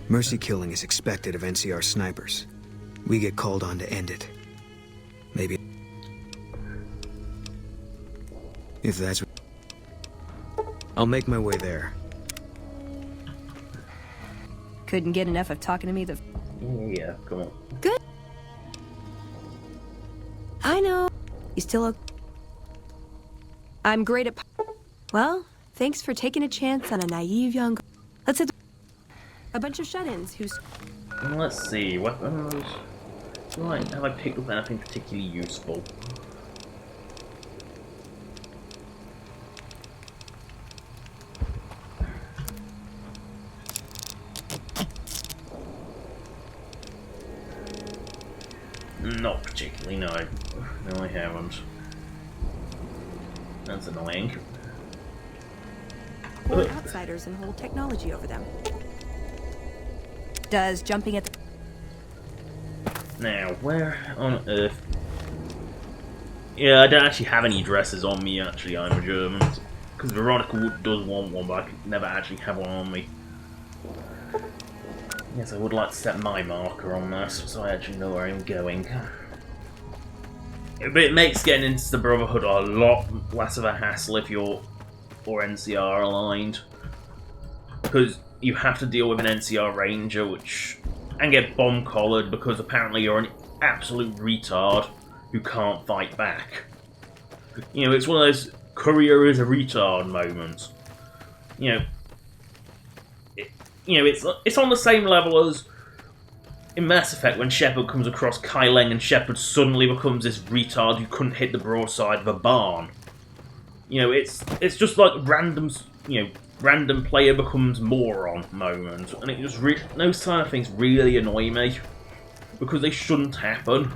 Mercy killing is expected of NCR snipers. We get called on to end it. Maybe... If that's... I'll make my way there. Couldn't get enough of talking to me the... Yeah, come on. Good. I know. You still okay? I'm great at... Well, thanks for taking a chance on a naive young... Let's hit a bunch of shut-ins who's... Let's see, weapons... Have I picked up anything particularly useful? Not particularly, no. No, I haven't. That's annoying. Or outsiders and hold technology over them. Does jumping at the... Now, where on earth... Yeah, I don't actually have any dresses on me, actually, I'm a German. Because Veronica does want one, but I could never actually have one on me. Yes, I would like to set my marker on this, so I actually know where I'm going. But it makes getting into the Brotherhood a lot less of a hassle if you're or NCR aligned. Because you have to deal with an NCR Ranger, and get bomb-collared because apparently you're an absolute retard who can't fight back. You know, it's one of those courier is a retard moments. You know, it's on the same level as in Mass Effect when Shepard comes across Kai Leng and Shepard suddenly becomes this retard who couldn't hit the broadside of a barn. You know, it's just like random player becomes moron moment, and it just those kind of things really annoy me because they shouldn't happen.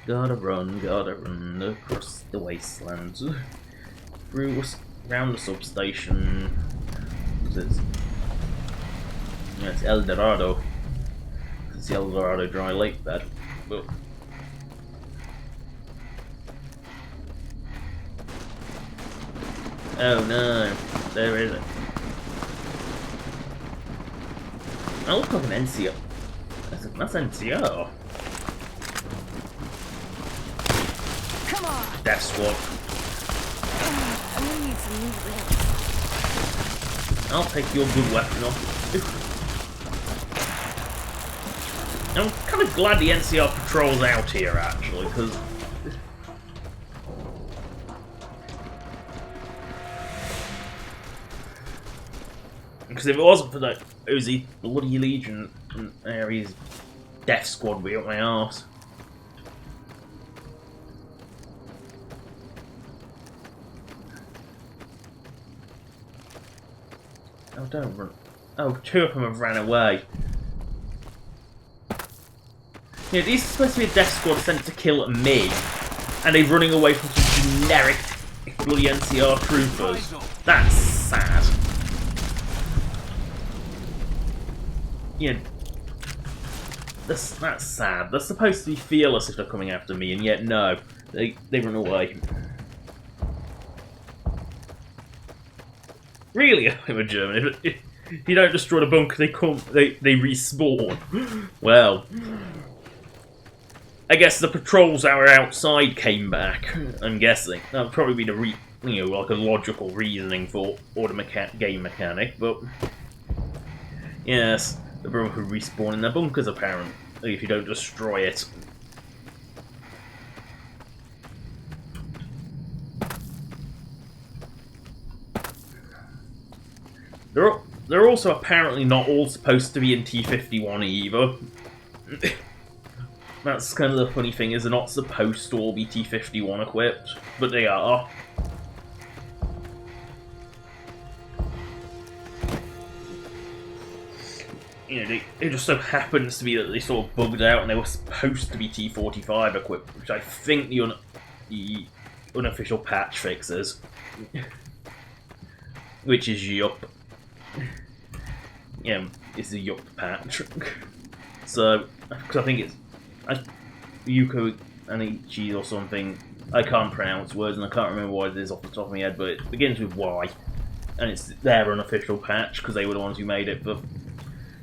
Gotta run across the wastelands, round the substation. Yeah, it's El Dorado. It's the El Dorado dry lake bed. But oh no, there is it. That looks like an NCO. That's NCO. Come on. Death Squad. We need some new limbs. I'll take your good weapon off. I'm kind of glad the NCR patrol's out here, actually, because if it wasn't for that Uzi, bloody Legion and Ares Death Squad would be up my arse. Oh, don't run. Oh, two of them have ran away. Yeah, these are supposed to be a death squad sent to kill me, and they're running away from some generic bloody NCR troopers. That's sad. Yeah, that's sad. They're supposed to be fearless if they're coming after me, and yet no, they run away. Really, I'm a German. If you don't destroy the bunker, they respawn. Well, I guess the patrols that were outside came back. I'm guessing that would probably be the like a logical reasoning for all the game mechanic. But yes, the Brotherhood respawn in their bunkers apparently if you don't destroy it. They're also apparently not all supposed to be in T-51 either. That's kind of the funny thing, is they're not supposed to all be T-51 equipped, but they are. You know, it just so happens to be that they sort of bugged out and they were supposed to be T-45 equipped, which I think the unofficial patch fixes. Which is yup. Yeah, it's a yup patch. So, because I think it's Yuko Anichi or something. I can't pronounce words and I can't remember what it is off the top of my head, but it begins with Y. And it's their unofficial patch, because they were the ones who made it for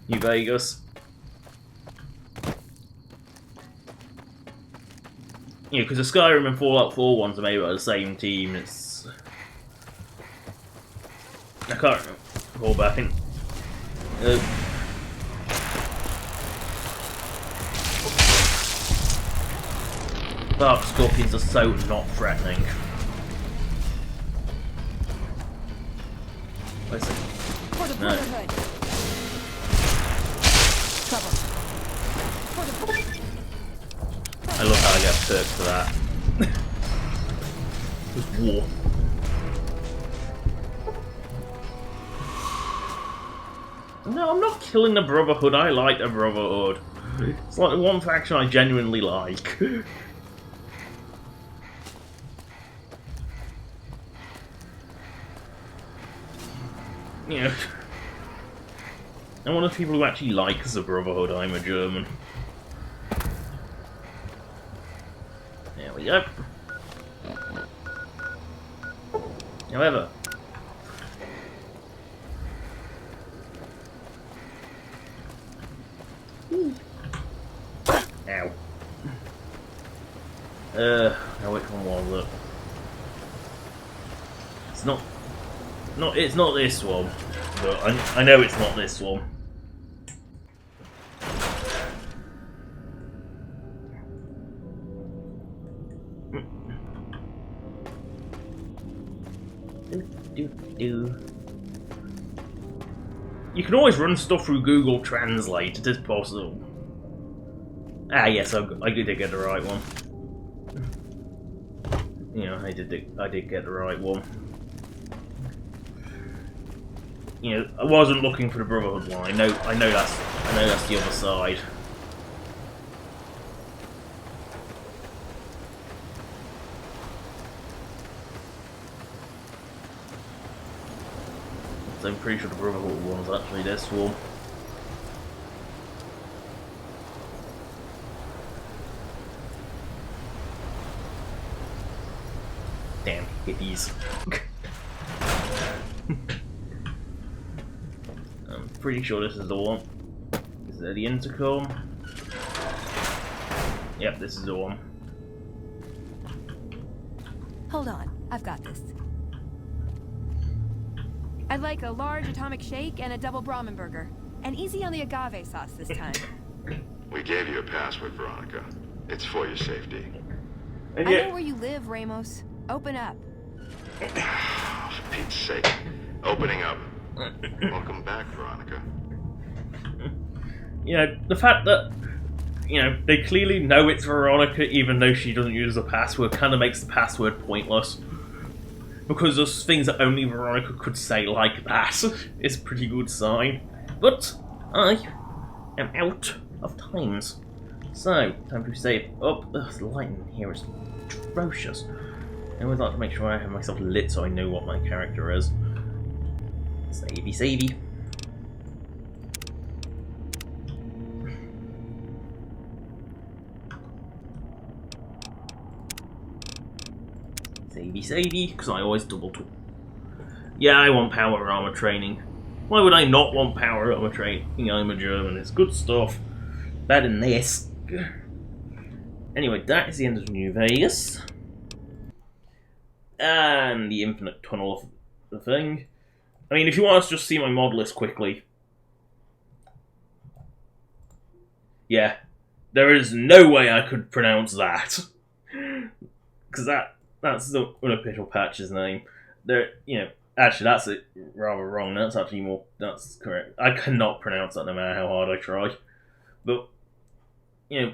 New Vegas. Yeah, because the Skyrim and Fallout 4 ones are made by the same team. It's I can't remember, but I think Dark Scorpions are so not threatening. Where's it? For the Brotherhood. I love how I get perks for that. Just war. No, I'm not killing the Brotherhood. I like the Brotherhood. It's like the one faction I genuinely like. You know, I'm one of the people who actually likes the Brotherhood. I'm a German. There we go. However, ow. Now which one was it? It's not this one, but I know it's not this one. You can always run stuff through Google Translate, it is possible. Ah yes, I did get the right one. You know, I did get the right one. You know, I wasn't looking for the Brotherhood one. I know that's the other side. So I'm pretty sure the Brotherhood one's actually this one. hippies. I'm pretty sure this is the one. Is there the intercom? Yep, this is the one. Hold on, I've got this. I'd like a large atomic shake and a double Brahmin burger. And easy on the agave sauce this time. We gave you a password, Veronica. It's for your safety. I know where you live, Ramos. Open up. For Pete's sake. Opening up. Welcome back, Veronica. You know, the fact that, you know, they clearly know it's Veronica even though she doesn't use the password kind of makes the password pointless. Because there's things that only Veronica could say like that is a pretty good sign. But I am out of times. So, time to save up. Ugh, the lighting here is atrocious. I always like to make sure I have myself lit so I know what my character is. Savey, savey. Savey, savey, because I always double talk. Yeah, I want power armor training. Why would I not want power armor training? I'm a German, it's good stuff. Better than this. Anyway, that is the end of New Vegas. And the infinite tunnel of the thing. I mean, if you want to just see my mod list quickly. Yeah, there is no way I could pronounce that. Because that's the unofficial patch's name. There, you know, actually that's it rather wrong. That's actually more, that's correct. I cannot pronounce that no matter how hard I try. But, you know,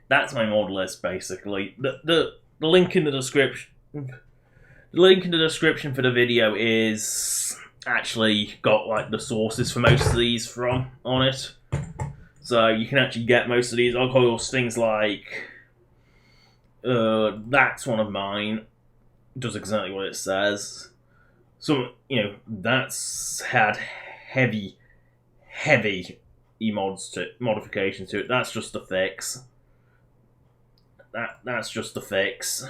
that's my mod list basically. The link in the description. The link in the description for the video is actually got like the sources for most of these from on it. So you can actually get most of these. Of course, things like that's one of mine. Does exactly what it says. So, you know, that's had heavy modifications to it. That's just a fix. That's just a fix.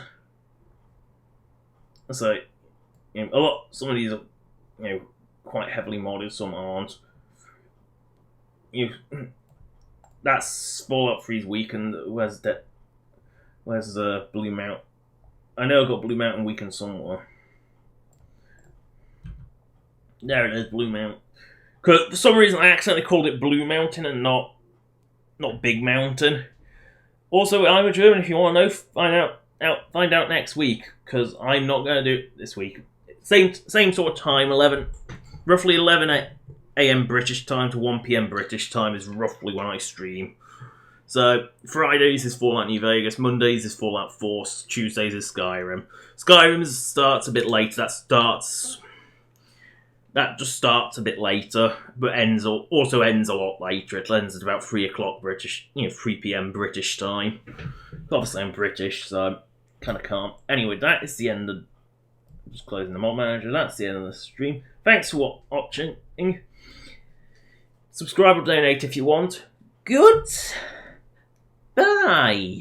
So, you know, some of these are, you know, quite heavily modded. Some aren't. You know, that's Fallout 3's weakened. Where's the Blue Mountain? I know I've got Blue Mountain weakened somewhere. There it is, Blue Mountain. Because for some reason I accidentally called it Blue Mountain and not Big Mountain. Also, I'm a German. If you want to know, find out next week. Because I'm not going to do it this week. Same sort of time, roughly 11 a.m. British time to 1 p.m. British time is roughly when I stream. So, Fridays is Fallout New Vegas, Mondays is Fallout 4, Tuesdays is Skyrim. Skyrim starts a bit later, that just starts a bit later, but also ends a lot later. It ends at about 3 o'clock British, 3 p.m. British time. Obviously I'm British, so kind of can't. Anyway, that is the end of, just closing the mod manager, that's the end of the stream. Thanks for watching. Subscribe or donate if you want. Good. Bye.